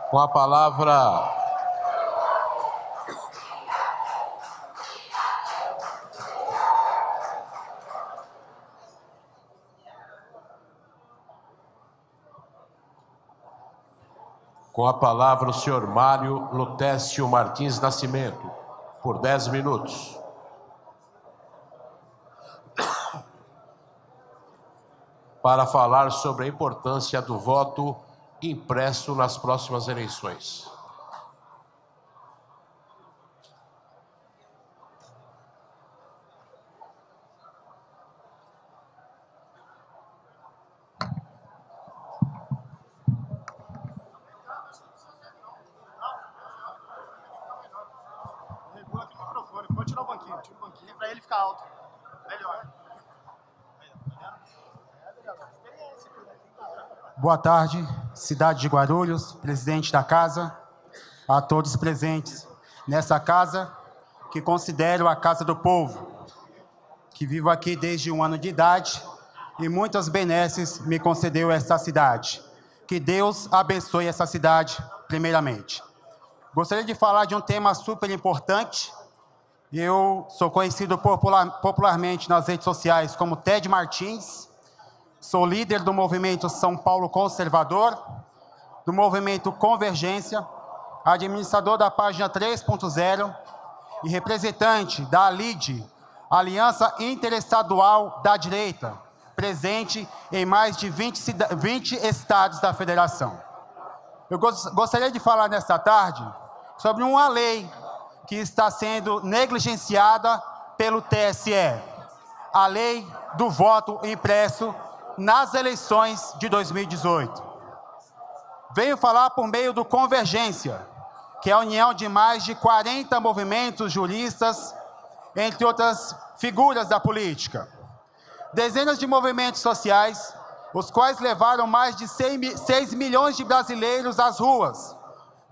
Com a palavra, o senhor Mário Lutécio Martins Nascimento, por 10 minutos. Para falar sobre a importância do voto impresso nas próximas eleições. Regula aqui o microfone, pode tirar o banquinho, tira o banquinho para ele ficar alto. Melhor. Boa tarde, cidade de Guarulhos, presidente da casa, a todos presentes nessa casa, que considero a casa do povo, que vivo aqui desde 1 ano de idade e muitas benesses me concedeu esta cidade. Que Deus abençoe essa cidade, primeiramente. Gostaria de falar de um tema super importante. Eu sou conhecido popularmente nas redes sociais como Ted Martins. Sou líder do movimento São Paulo Conservador, do movimento Convergência, administrador da página 3.0 e representante da ALIDE, Aliança Interestadual da Direita, presente em mais de 20 estados da federação. Eu gostaria de falar nesta tarde sobre uma lei que está sendo negligenciada pelo TSE, a lei do voto impresso nas eleições de 2018. Venho falar por meio do Convergência, que é a união de mais de 40 movimentos juristas, entre outras figuras da política. Dezenas de movimentos sociais, os quais levaram mais de 6 milhões de brasileiros às ruas,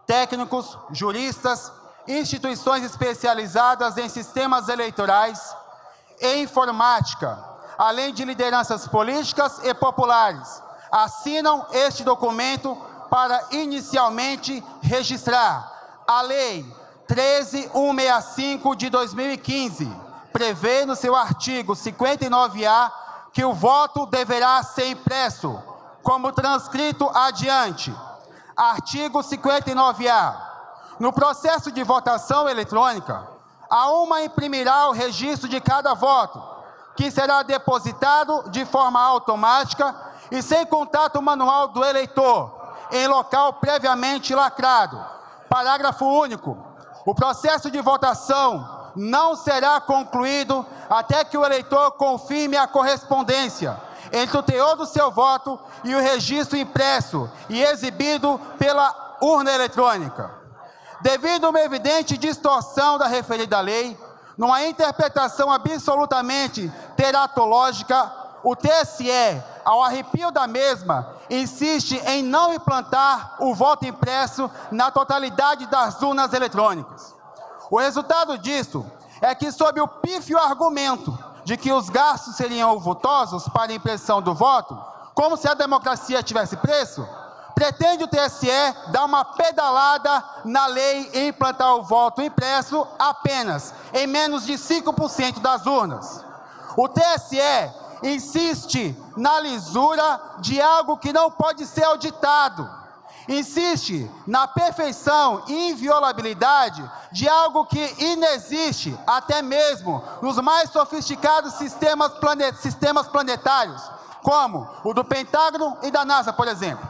técnicos, juristas, instituições especializadas em sistemas eleitorais e informática, além de lideranças políticas e populares, assinam este documento para inicialmente registrar a Lei 13.165 de 2015, prevê no seu artigo 59A que o voto deverá ser impresso, como transcrito adiante. Artigo 59A. No processo de votação eletrônica, a uma imprimirá o registro de cada voto, que será depositado de forma automática e sem contato manual do eleitor, em local previamente lacrado. Parágrafo único. O processo de votação não será concluído até que o eleitor confirme a correspondência entre o teor do seu voto e o registro impresso e exibido pela urna eletrônica. Devido a uma evidente distorção da referida lei, numa interpretação absolutamente teratológica, o TSE, ao arrepio da mesma, insiste em não implantar o voto impresso na totalidade das urnas eletrônicas. O resultado disso é que, sob o pífio argumento de que os gastos seriam vultosos para a impressão do voto, como se a democracia tivesse preço, pretende o TSE dar uma pedalada na lei e implantar o voto impresso apenas em menos de 5% das urnas. O TSE insiste na lisura de algo que não pode ser auditado. Insiste na perfeição e inviolabilidade de algo que inexiste, até mesmo nos mais sofisticados sistemas planetários, como o do Pentágono e da NASA, por exemplo.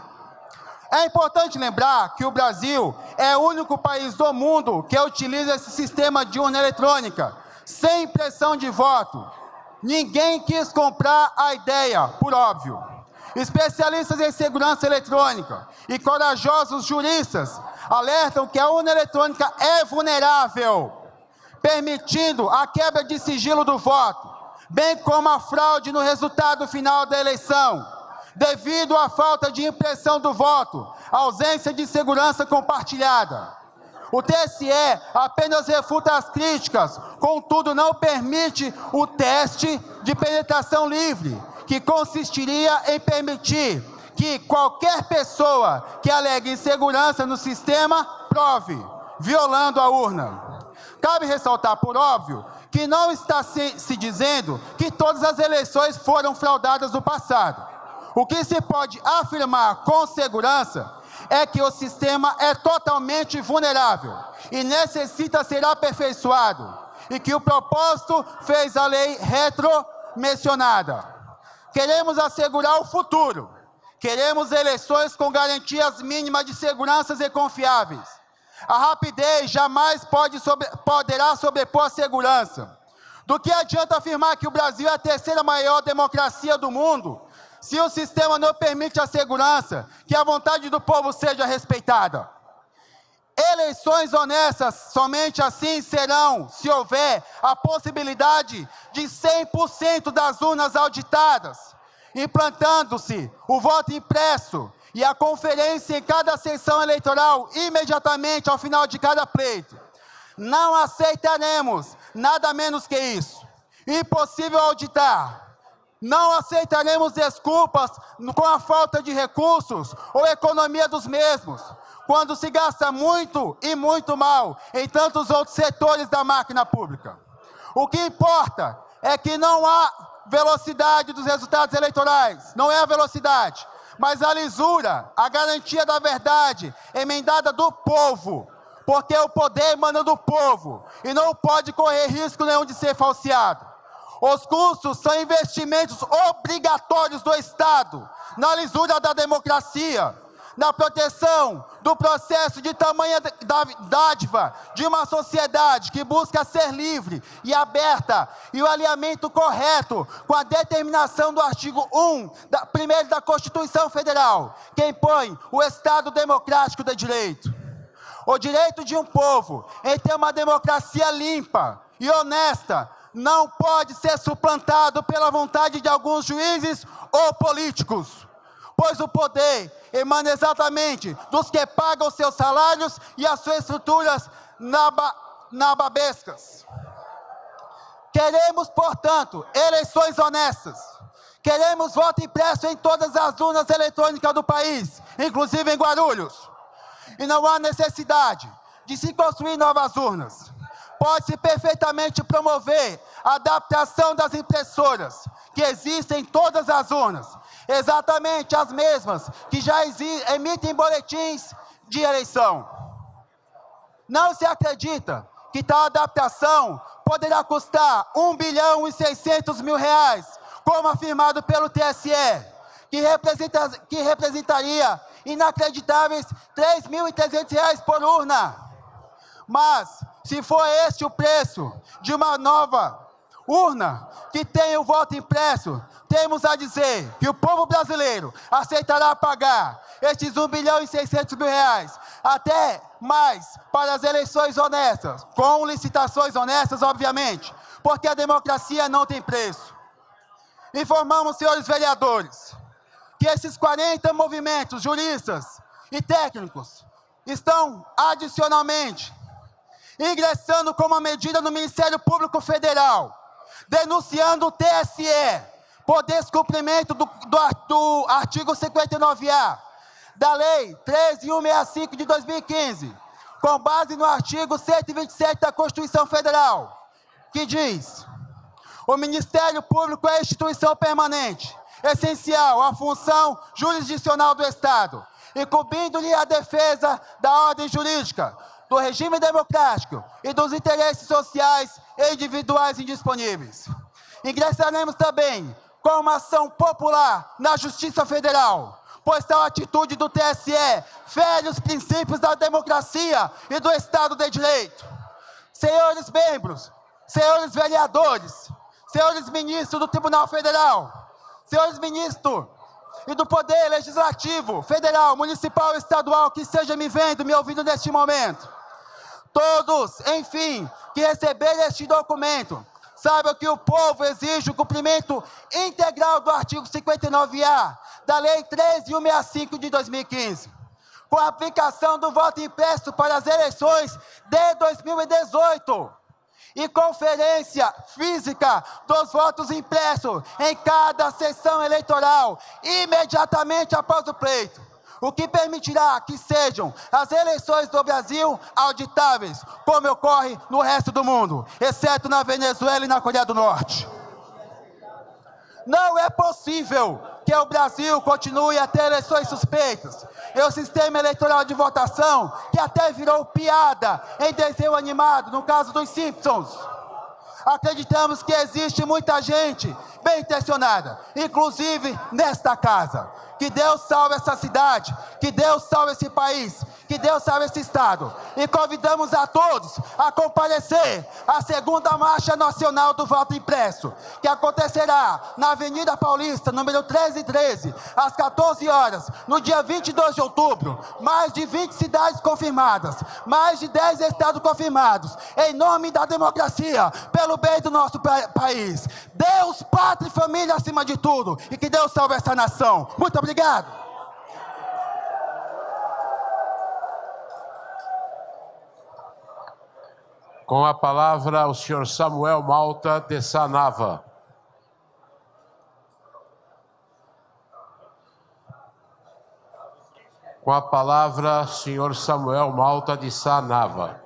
É importante lembrar que o Brasil é o único país do mundo que utiliza esse sistema de urna eletrônica, sem impressão de voto. Ninguém quis comprar a ideia, por óbvio. Especialistas em segurança eletrônica e corajosos juristas alertam que a urna eletrônica é vulnerável, permitindo a quebra de sigilo do voto, bem como a fraude no resultado final da eleição, devido à falta de impressão do voto, ausência de segurança compartilhada. O TSE apenas refuta as críticas, contudo não permite o teste de penetração livre, que consistiria em permitir que qualquer pessoa que alegue insegurança no sistema prove, violando a urna. Cabe ressaltar, por óbvio, que não está se dizendo que todas as eleições foram fraudadas no passado. O que se pode afirmar com segurança é que o sistema é totalmente vulnerável e necessita ser aperfeiçoado, e que o propósito fez a lei retromencionada. Queremos assegurar o futuro. Queremos eleições com garantias mínimas de segurança e confiáveis. A rapidez jamais poderá sobrepor a segurança. Do que adianta afirmar que o Brasil é a terceira maior democracia do mundo, se o sistema não permite a segurança, que a vontade do povo seja respeitada? Eleições honestas, somente assim serão, se houver a possibilidade de 100% das urnas auditadas, implantando-se o voto impresso e a conferência em cada sessão eleitoral imediatamente ao final de cada pleito. Não aceitaremos nada menos que isso. Impossível auditar. Não aceitaremos desculpas com a falta de recursos ou economia dos mesmos, quando se gasta muito e muito mal em tantos outros setores da máquina pública. O que importa é que não há velocidade dos resultados eleitorais, não é a velocidade, mas a lisura, a garantia da verdade emendada do povo, porque o poder emana do povo e não pode correr risco nenhum de ser falseado. Os custos são investimentos obrigatórios do Estado na lisura da democracia, na proteção do processo de tamanha dádiva de uma sociedade que busca ser livre e aberta, e o alinhamento correto com a determinação do artigo 1º da Constituição Federal, que impõe o Estado democrático de direito. O direito de um povo em ter uma democracia limpa e honesta não pode ser suplantado pela vontade de alguns juízes ou políticos, pois o poder emana exatamente dos que pagam seus salários e as suas estruturas nababescas. Queremos, portanto, eleições honestas. Queremos voto impresso em todas as urnas eletrônicas do país, inclusive em Guarulhos. E não há necessidade de se construir novas urnas. Pode-se perfeitamente promover a adaptação das impressoras que existem em todas as urnas, exatamente as mesmas que já emitem boletins de eleição. Não se acredita que tal adaptação poderá custar R$1,6 bilhão, como afirmado pelo TSE, que representaria inacreditáveis R$3.300 por urna. Mas, se for este o preço de uma nova urna que tem o voto impresso, temos a dizer que o povo brasileiro aceitará pagar estes R$1,6 bilhão, até mais para as eleições honestas, com licitações honestas, obviamente, porque a democracia não tem preço. Informamos, senhores vereadores, que esses 40 movimentos juristas e técnicos estão adicionalmente ingressando com uma medida no Ministério Público Federal, denunciando o TSE por descumprimento do artigo 59A da Lei 13.165 de 2015, com base no artigo 127 da Constituição Federal, que diz: o Ministério Público é instituição permanente, essencial à função jurisdicional do Estado, incumbindo-lhe a defesa da ordem jurídica, do regime democrático e dos interesses sociais e individuais indisponíveis. Ingressaremos também com uma ação popular na Justiça Federal, pois tal atitude do TSE fere os princípios da democracia e do Estado de Direito. Senhores membros, senhores vereadores, senhores ministros do Tribunal Federal, senhores ministros e do Poder Legislativo, Federal, Municipal e Estadual, que esteja me vendo, me ouvindo neste momento. Todos, enfim, que receberem este documento, saibam que o povo exige o cumprimento integral do artigo 59A da Lei 13.165 de 2015, com a aplicação do voto impresso para as eleições de 2018 e conferência física dos votos impressos em cada sessão eleitoral, imediatamente após o pleito, o que permitirá que sejam as eleições do Brasil auditáveis, como ocorre no resto do mundo, exceto na Venezuela e na Coreia do Norte. Não é possível que o Brasil continue a ter eleições suspeitas. É o sistema eleitoral de votação que até virou piada em desenho animado, no caso dos Simpsons. Acreditamos que existe muita gente bem intencionada, inclusive nesta casa. Que Deus salve essa cidade, que Deus salve esse país, que Deus salve esse estado. E convidamos a todos a comparecer à segunda marcha nacional do voto impresso, que acontecerá na Avenida Paulista, número 1313, às 14 horas, no dia 22 de outubro. Mais de 20 cidades confirmadas, mais de 10 estados confirmados, em nome da democracia, pelo bem do nosso país. Deus, pátria e família acima de tudo, e que Deus salve essa nação. Muito obrigado. Com a palavra, o senhor Samuel Malta de Sanava. Com a palavra, senhor Samuel Malta de Sanava.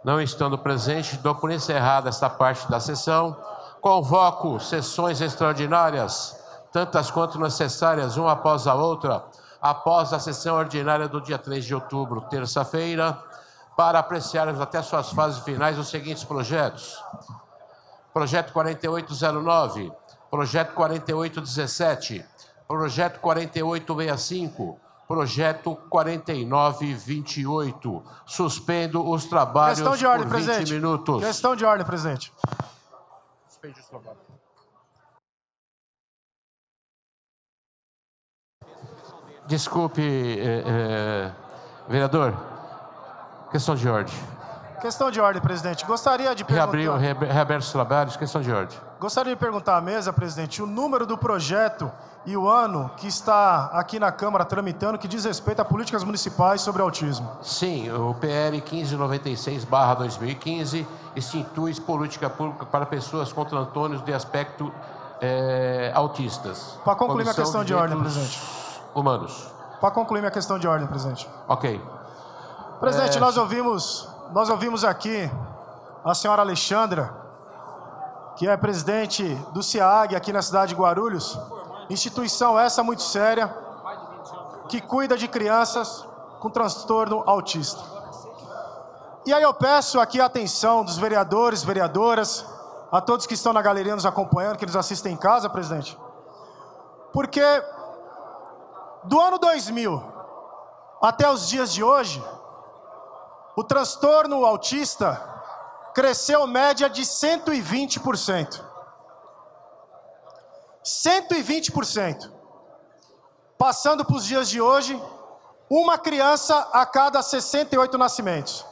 Não estando presente, dou por encerrada esta parte da sessão. Convoco sessões extraordinárias, tantas quanto necessárias, uma após a outra, após a sessão ordinária do dia 3 de outubro, terça-feira, para apreciarmos até suas fases finais os seguintes projetos. Projeto 4809, Projeto 4817, Projeto 4865, Projeto 4928. Suspendo os trabalhos por 20 minutos. Questão de ordem, presidente. Suspende os trabalhos. Desculpe, vereador. Questão de ordem. Questão de ordem, presidente. Gostaria de perguntar... Reaberto os trabalhos. Questão de ordem. Gostaria de perguntar à mesa, presidente, o número do projeto e o ano que está aqui na Câmara tramitando, que diz respeito a políticas municipais sobre autismo. Sim, o PL 1596/2015 institui política pública para pessoas com transtornos de aspecto autistas. Para concluir minha questão de ordem, presidente. Humanos. Para concluir minha questão de ordem, presidente. Ok. Presidente, nós ouvimos aqui a senhora Alexandra, que é presidente do CIAG aqui na cidade de Guarulhos, instituição essa muito séria, que cuida de crianças com transtorno autista. E aí eu peço aqui a atenção dos vereadores, vereadoras, a todos que estão na galeria nos acompanhando, que nos assistem em casa, presidente, porque do ano 2000 até os dias de hoje, o transtorno autista cresceu média de 120%. 120%. Passando para os dias de hoje, uma criança a cada 68 nascimentos.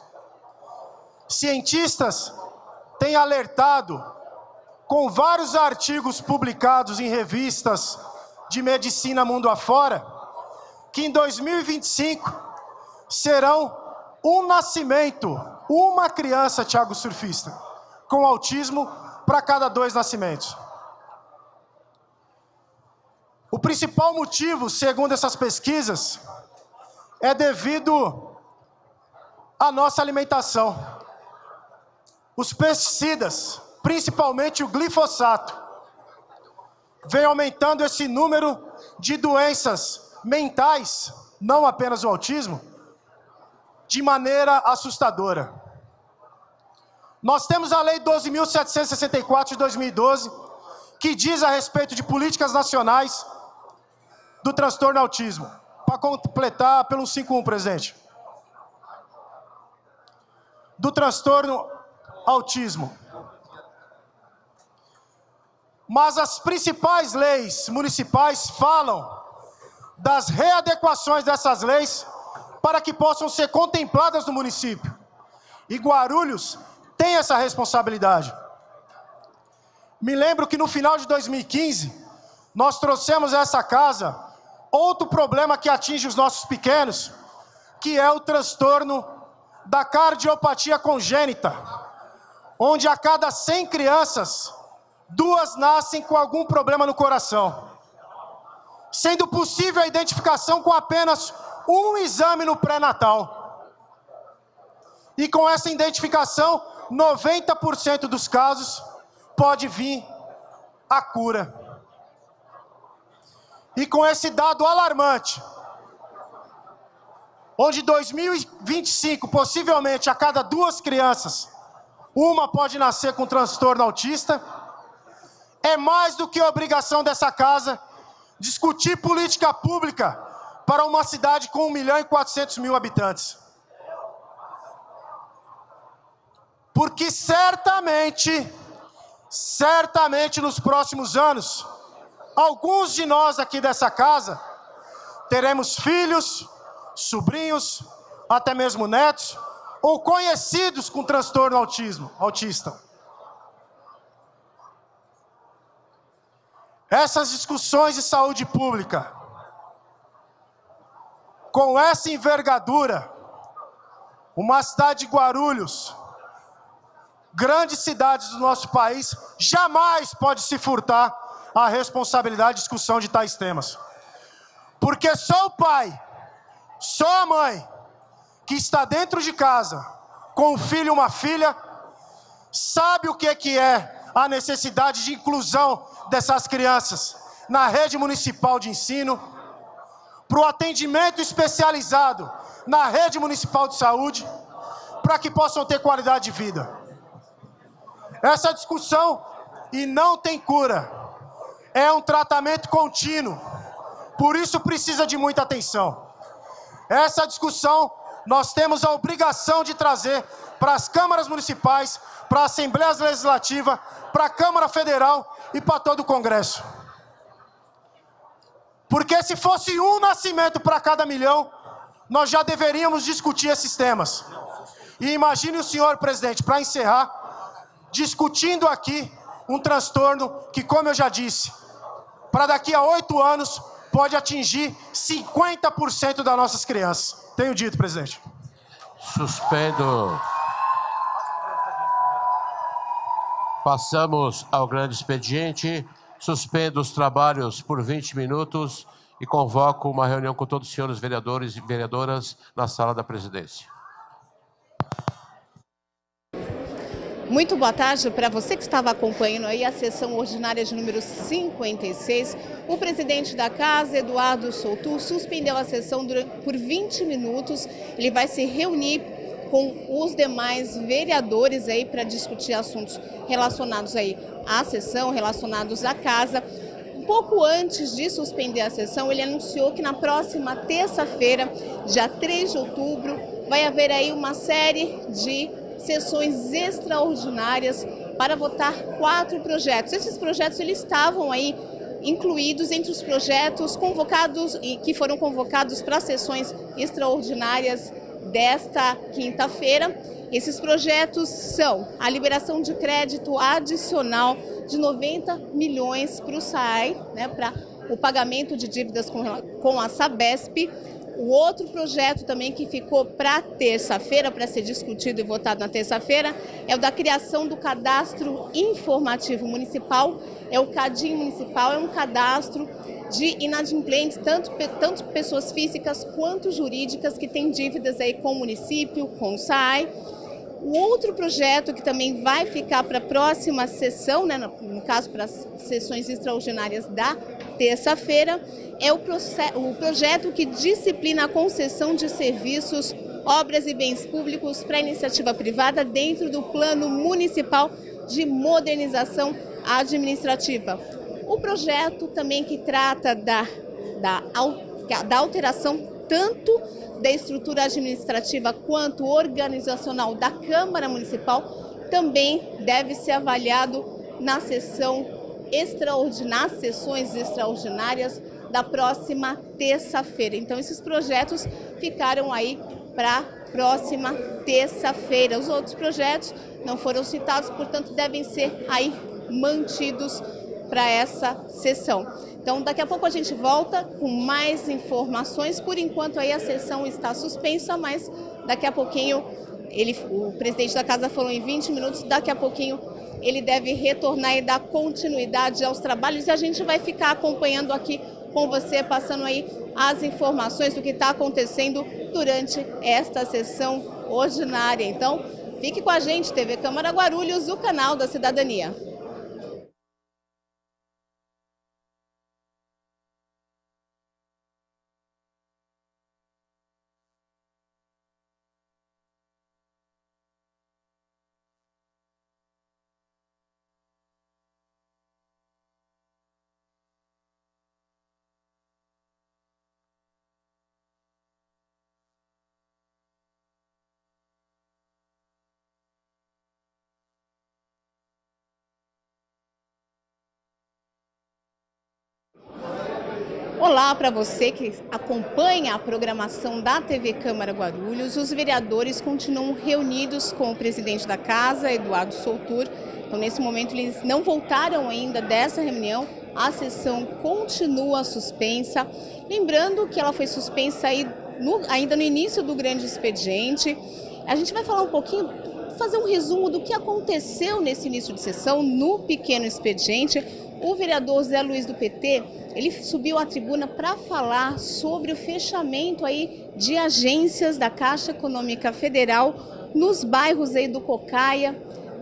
Cientistas têm alertado, com vários artigos publicados em revistas de medicina mundo afora, que em 2025 serão um nascimento, uma criança, Thiago Surfista, com autismo para cada 2 nascimentos. O principal motivo, segundo essas pesquisas, é devido à nossa alimentação. Os pesticidas, principalmente o glifosato, vem aumentando esse número de doenças mentais, não apenas o autismo, de maneira assustadora. Nós temos a Lei 12.764 de 2012, que diz a respeito de políticas nacionais do transtorno autismo. Para completar, pelo 51, presidente. Do transtorno autismo. Mas as principais leis municipais falam das readequações dessas leis para que possam ser contempladas no município. E Guarulhos tem essa responsabilidade. Me lembro que no final de 2015, nós trouxemos a essa casa outro problema que atinge os nossos pequenos, que é o transtorno da cardiopatia congênita, onde a cada 100 crianças, 2 nascem com algum problema no coração, sendo possível a identificação com apenas um exame no pré-natal. E com essa identificação, 90% dos casos pode vir a cura. E com esse dado alarmante, onde em 2025, possivelmente, a cada 2 crianças, uma pode nascer com transtorno autista, é mais do que obrigação dessa casa discutir política pública para uma cidade com 1.400.000 habitantes. Porque certamente nos próximos anos, alguns de nós aqui dessa casa teremos filhos, sobrinhos, até mesmo netos, ou conhecidos com transtorno autista. Essas discussões de saúde pública, com essa envergadura, uma cidade de Guarulhos, grandes cidades do nosso país, jamais pode se furtar a responsabilidade de discussão de tais temas. Porque só o pai, só a mãe, que está dentro de casa, com um filho e uma filha, sabe o que é a necessidade de inclusão dessas crianças na rede municipal de ensino, para o atendimento especializado na rede municipal de saúde, para que possam ter qualidade de vida. Essa discussão, e não tem cura, é um tratamento contínuo, por isso precisa de muita atenção. Essa discussão nós temos a obrigação de trazer para as câmaras municipais, para a Assembleia Legislativa, para a Câmara Federal e para todo o Congresso. Porque se fosse um nascimento para cada 1 milhão, nós já deveríamos discutir esses temas. E imagine o senhor, presidente, para encerrar, discutindo aqui um transtorno que, como eu já disse, para daqui a 8 anos pode atingir 50% das nossas crianças. Tenho dito, presidente. Suspendo. Passamos ao grande expediente. Suspendo os trabalhos por 20 minutos e convoco uma reunião com todos os senhores vereadores e vereadoras na sala da presidência. Muito boa tarde para você que estava acompanhando aí a sessão ordinária de número 56. O presidente da casa, Eduardo Souto, suspendeu a sessão por 20 minutos. Ele vai se reunir com os demais vereadores aí para discutir assuntos relacionados aí à sessão, relacionados à casa. Um pouco antes de suspender a sessão, ele anunciou que na próxima terça-feira, dia 3 de outubro, vai haver aí uma série de sessões extraordinárias para votar 4 projetos. Esses projetos eles estavam aí incluídos entre os projetos convocados e que foram convocados para sessões extraordinárias desta quinta-feira. Esses projetos são a liberação de crédito adicional de 90 milhões para o SAAI, né, para o pagamento de dívidas com a Sabesp. O outro projeto também que ficou para terça-feira, para ser discutido e votado na terça-feira, é o da criação do Cadastro Informativo Municipal. É o CADIM Municipal, é um cadastro de inadimplentes, tanto pessoas físicas quanto jurídicas que têm dívidas aí com o município, com o SAAI. O outro projeto que também vai ficar para a próxima sessão, né, no caso para as sessões extraordinárias da terça-feira, é o projeto que disciplina a concessão de serviços obras e bens públicos para iniciativa privada dentro do Plano Municipal de Modernização Administrativa. O projeto também que trata da alteração tanto da estrutura administrativa quanto organizacional da Câmara Municipal também deve ser avaliado nas sessões extraordinárias da próxima terça-feira. Então, esses projetos ficaram aí para a próxima terça-feira. Os outros projetos não foram citados, portanto, devem ser aí mantidos para essa sessão. Então, daqui a pouco a gente volta com mais informações. Por enquanto, aí a sessão está suspensa, mas daqui a pouquinho, o presidente da casa falou em 20 minutos, daqui a pouquinho ele deve retornar e dar continuidade aos trabalhos e a gente vai ficar acompanhando aqui com você, passando aí as informações do que está acontecendo durante esta sessão ordinária. Então, fique com a gente, TV Câmara Guarulhos, o canal da cidadania. Olá para você que acompanha a programação da TV Câmara Guarulhos. Os vereadores continuam reunidos com o presidente da casa, Eduardo Soutur. Então, nesse momento, eles não voltaram ainda dessa reunião. A sessão continua suspensa. Lembrando que ela foi suspensa aí ainda no início do grande expediente. A gente vai falar um pouquinho, fazer um resumo do que aconteceu nesse início de sessão no pequeno expediente. O vereador Zé Luiz do PT, ele subiu à tribuna para falar sobre o fechamento aí de agências da Caixa Econômica Federal nos bairros aí do Cocaia,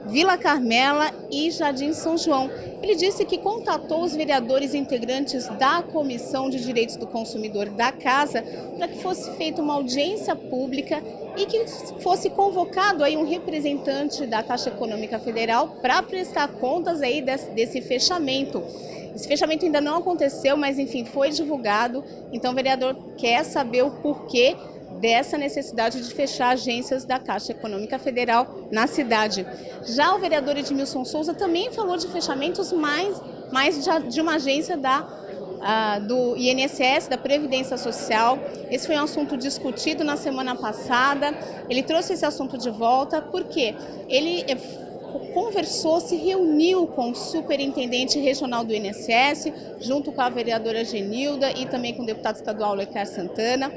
Vila Carmela e Jardim São João. Ele disse que contatou os vereadores integrantes da Comissão de Direitos do Consumidor da Casa para que fosse feita uma audiência pública e que fosse convocado aí um representante da Caixa Econômica Federal para prestar contas aí desse fechamento. Esse fechamento ainda não aconteceu, mas enfim, foi divulgado. Então o vereador quer saber o porquê dessa necessidade de fechar agências da Caixa Econômica Federal na cidade. Já o vereador Edmilson Souza também falou de fechamentos mais de uma agência do INSS, da Previdência Social. Esse foi um assunto discutido na semana passada. Ele trouxe esse assunto de volta porque ele conversou, se reuniu com o superintendente regional do INSS, junto com a vereadora Genilda e também com o deputado estadual Lecar Santana.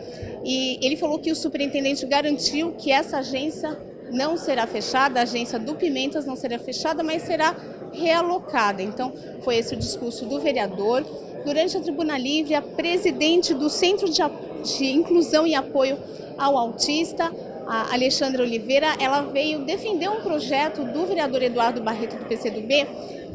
E ele falou que o superintendente garantiu que essa agência não será fechada, a agência do Pimentas não será fechada, mas será realocada. Então, foi esse o discurso do vereador. Durante a Tribuna Livre, a presidente do Centro de Inclusão e Apoio ao Autista, a Alexandra Oliveira, ela veio defender um projeto do vereador Eduardo Barreto, do PCdoB,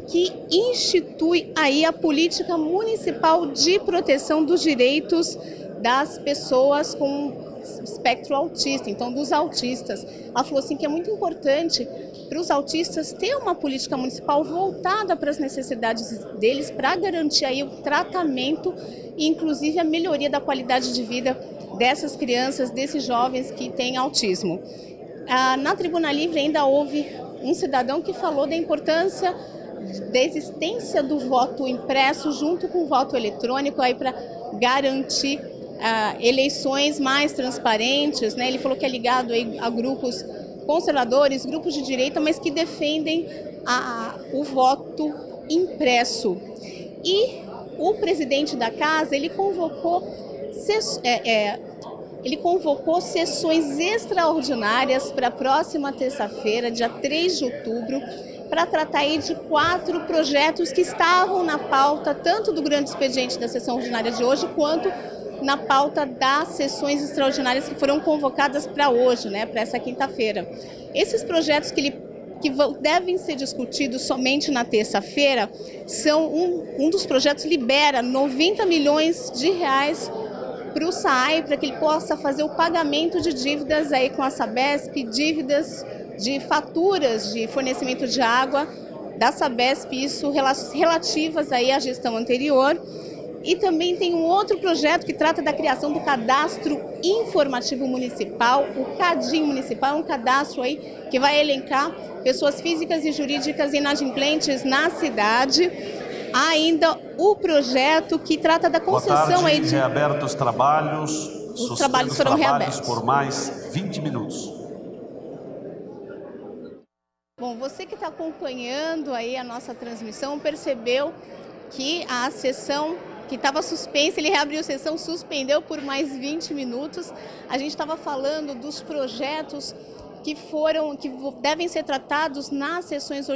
que institui aí a política municipal de proteção dos direitos das pessoas com espectro autista, então dos autistas. Ela falou assim que é muito importante para os autistas ter uma política municipal voltada para as necessidades deles, para garantir aí o tratamento e inclusive a melhoria da qualidade de vida dessas crianças, desses jovens que têm autismo. Na Tribuna Livre ainda houve um cidadão que falou da importância da existência do voto impresso junto com o voto eletrônico aí para garantir eleições mais transparentes, né? Ele falou que é ligado aí a grupos conservadores, grupos de direita, mas que defendem o voto impresso. E o presidente da casa, ele convocou sessões extraordinárias para a próxima terça-feira, dia 3 de outubro, para tratar aí de 4 projetos que estavam na pauta, tanto do grande expediente da sessão ordinária de hoje, quanto na pauta das sessões extraordinárias que foram convocadas para hoje, né, para essa quinta-feira. Esses projetos que devem ser discutidos somente na terça-feira, são um dos projetos libera 90 milhões de reais para o SAAI, para que ele possa fazer o pagamento de dívidas aí com a Sabesp, dívidas de faturas de fornecimento de água da Sabesp, isso relativas aí à gestão anterior. E também tem um outro projeto que trata da criação do Cadastro Informativo Municipal, o CADIM Municipal, um cadastro aí que vai elencar pessoas físicas e jurídicas inadimplentes na cidade. Há ainda o projeto que trata da concessão aí de... reabertos os trabalhos. Os trabalhos foram reabertos por mais 20 minutos. Bom, você que está acompanhando aí a nossa transmissão percebeu que a sessão que estava suspensa, ele reabriu a sessão, suspendeu por mais 20 minutos. A gente estava falando dos projetos que devem ser tratados nas sessões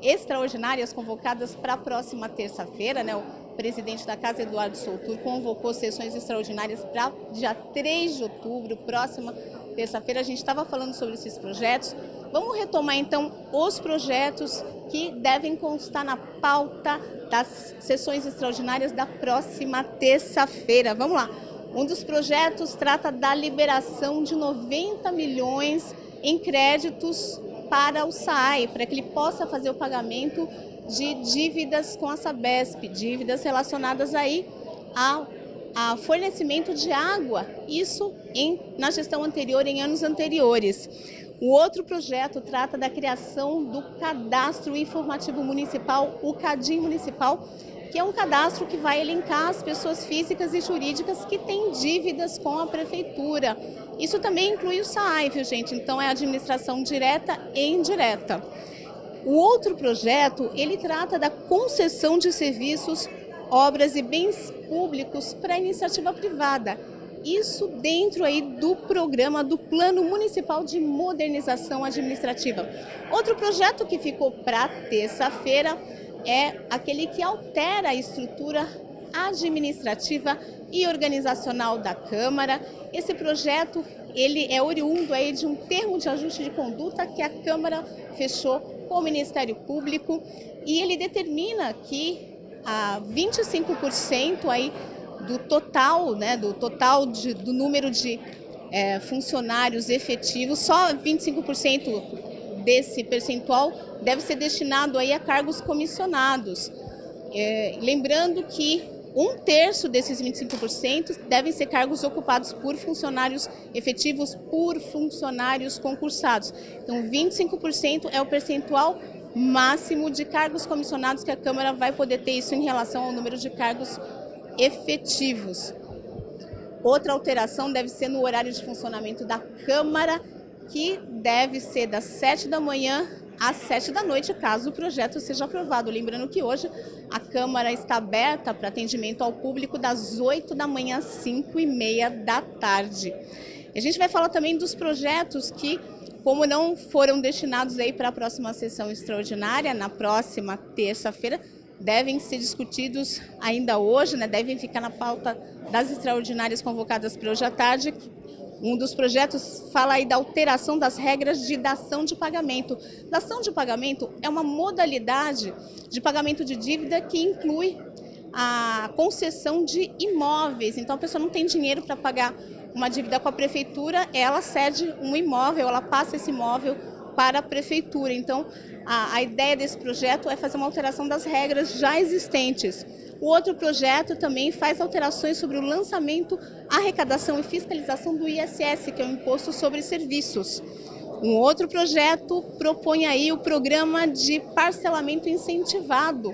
extraordinárias convocadas para a próxima terça-feira, né? O presidente da Casa, Eduardo Soutur, convocou sessões extraordinárias para dia 3 de outubro, próxima terça-feira. A gente estava falando sobre esses projetos. Vamos retomar então os projetos que devem constar na pauta das sessões extraordinárias da próxima terça-feira. Vamos lá. Um dos projetos trata da liberação de 90 milhões em créditos para o SAAI, para que ele possa fazer o pagamento de dívidas com a Sabesp, dívidas relacionadas aí a fornecimento de água, isso na gestão anterior, em anos anteriores. O outro projeto trata da criação do Cadastro Informativo Municipal, o CADIM Municipal, que é um cadastro que vai elencar as pessoas físicas e jurídicas que têm dívidas com a prefeitura. Isso também inclui o SAAI, viu, gente? Então é administração direta e indireta. O outro projeto, ele trata da concessão de serviços, obras e bens públicos para a iniciativa privada. Isso dentro aí do programa do Plano Municipal de Modernização Administrativa. Outro projeto que ficou para terça-feira é aquele que altera a estrutura administrativa e organizacional da Câmara. Esse projeto, ele é oriundo aí de um termo de ajuste de conduta que a Câmara fechou com o Ministério Público e ele determina que 25% aí do total, né, do número de funcionários efetivos, só 25% desse percentual deve ser destinado aí a cargos comissionados. Lembrando que 1/3 desses 25% devem ser cargos ocupados por funcionários efetivos, por funcionários concursados. Então, 25% é o percentual máximo de cargos comissionados que a Câmara vai poder ter, isso em relação ao número de cargos efetivos. Outra alteração deve ser no horário de funcionamento da Câmara, que deve ser das 7 da manhã às 7 da noite, caso o projeto seja aprovado. Lembrando que hoje a Câmara está aberta para atendimento ao público das 8 da manhã às 5h30 da tarde. A gente vai falar também dos projetos que, como não foram destinados aí para a próxima sessão extraordinária, na próxima terça-feira, devem ser discutidos ainda hoje, né? Devem ficar na pauta das extraordinárias convocadas para hoje à tarde. Um dos projetos fala aí da alteração das regras de dação de pagamento. Dação de pagamento é uma modalidade de pagamento de dívida que inclui a concessão de imóveis. Então, a pessoa não tem dinheiro para pagar uma dívida com a prefeitura, ela cede um imóvel, ela passa esse imóvel para a prefeitura. Então, a ideia desse projeto é fazer uma alteração das regras já existentes. O outro projeto também faz alterações sobre o lançamento, arrecadação e fiscalização do ISS, que é o Imposto sobre Serviços. Um outro projeto propõe aí o programa de parcelamento incentivado,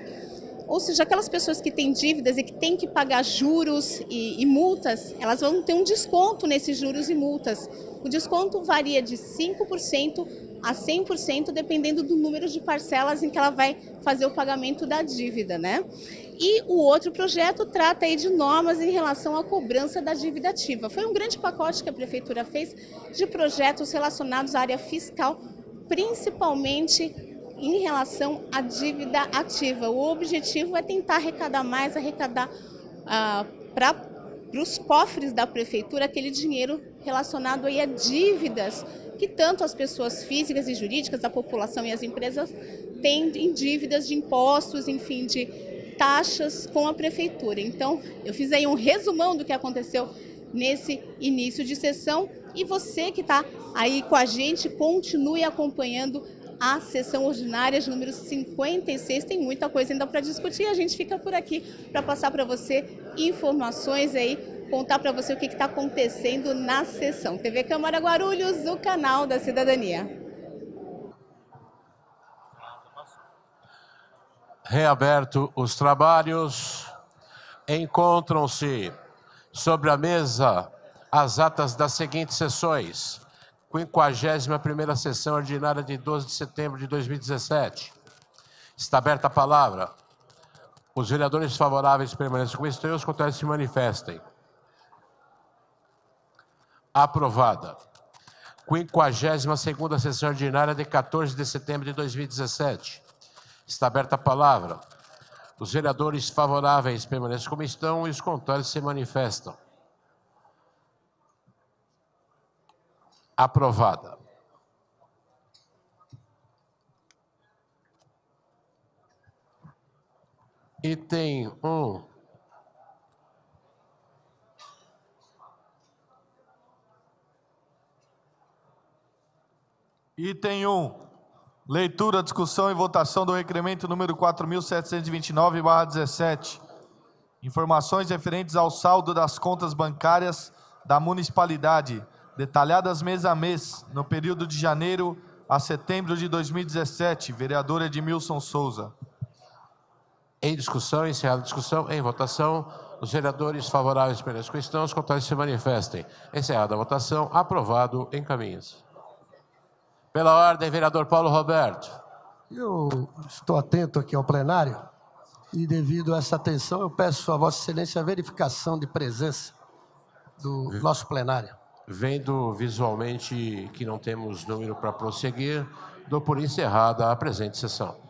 ou seja, aquelas pessoas que têm dívidas e que têm que pagar juros e multas, elas vão ter um desconto nesses juros e multas. O desconto varia de 5% a 100%, dependendo do número de parcelas em que ela vai fazer o pagamento da dívida, né? E o outro projeto trata aí de normas em relação à cobrança da dívida ativa. Foi um grande pacote que a Prefeitura fez de projetos relacionados à área fiscal, principalmente em relação à dívida ativa. O objetivo é tentar arrecadar mais, para os cofres da Prefeitura aquele dinheiro relacionado aí a dívidas que tanto as pessoas físicas e jurídicas, a população e as empresas têm em dívidas de impostos, enfim, de taxas com a prefeitura. Então, eu fiz aí um resumão do que aconteceu nesse início de sessão e você que está aí com a gente, continue acompanhando a sessão ordinária de número 56. Tem muita coisa ainda para discutir. A gente fica por aqui para passar para você informações aí, contar para você o que está acontecendo na sessão. TV Câmara Guarulhos, o canal da cidadania. Reaberto os trabalhos, encontram-se sobre a mesa as atas das seguintes sessões. 51ª sessão ordinária de 12 de setembro de 2017. Está aberta a palavra. Os vereadores favoráveis permaneçam como estão e os contrários se manifestem. Aprovada. 52ª sessão ordinária de 14 de setembro de 2017. Está aberta a palavra. Os vereadores favoráveis permaneçam como estão e os contrários se manifestam. Aprovada. Item 1. Item 1. Leitura, discussão e votação do requerimento número 4.729/17. Informações referentes ao saldo das contas bancárias da municipalidade, detalhadas mês a mês, no período de janeiro a setembro de 2017. Vereador Edmilson Souza. Em discussão, encerrada a discussão, em votação, os vereadores favoráveis permaneçam como estão, os contrários se manifestem. Encerrada a votação, aprovado, encaminha-se. Pela ordem, vereador Paulo Roberto. Eu estou atento aqui ao plenário e, devido a essa atenção, eu peço a Vossa Excelência a verificação de presença do nosso plenário. Vendo visualmente que não temos número para prosseguir, dou por encerrada a presente sessão.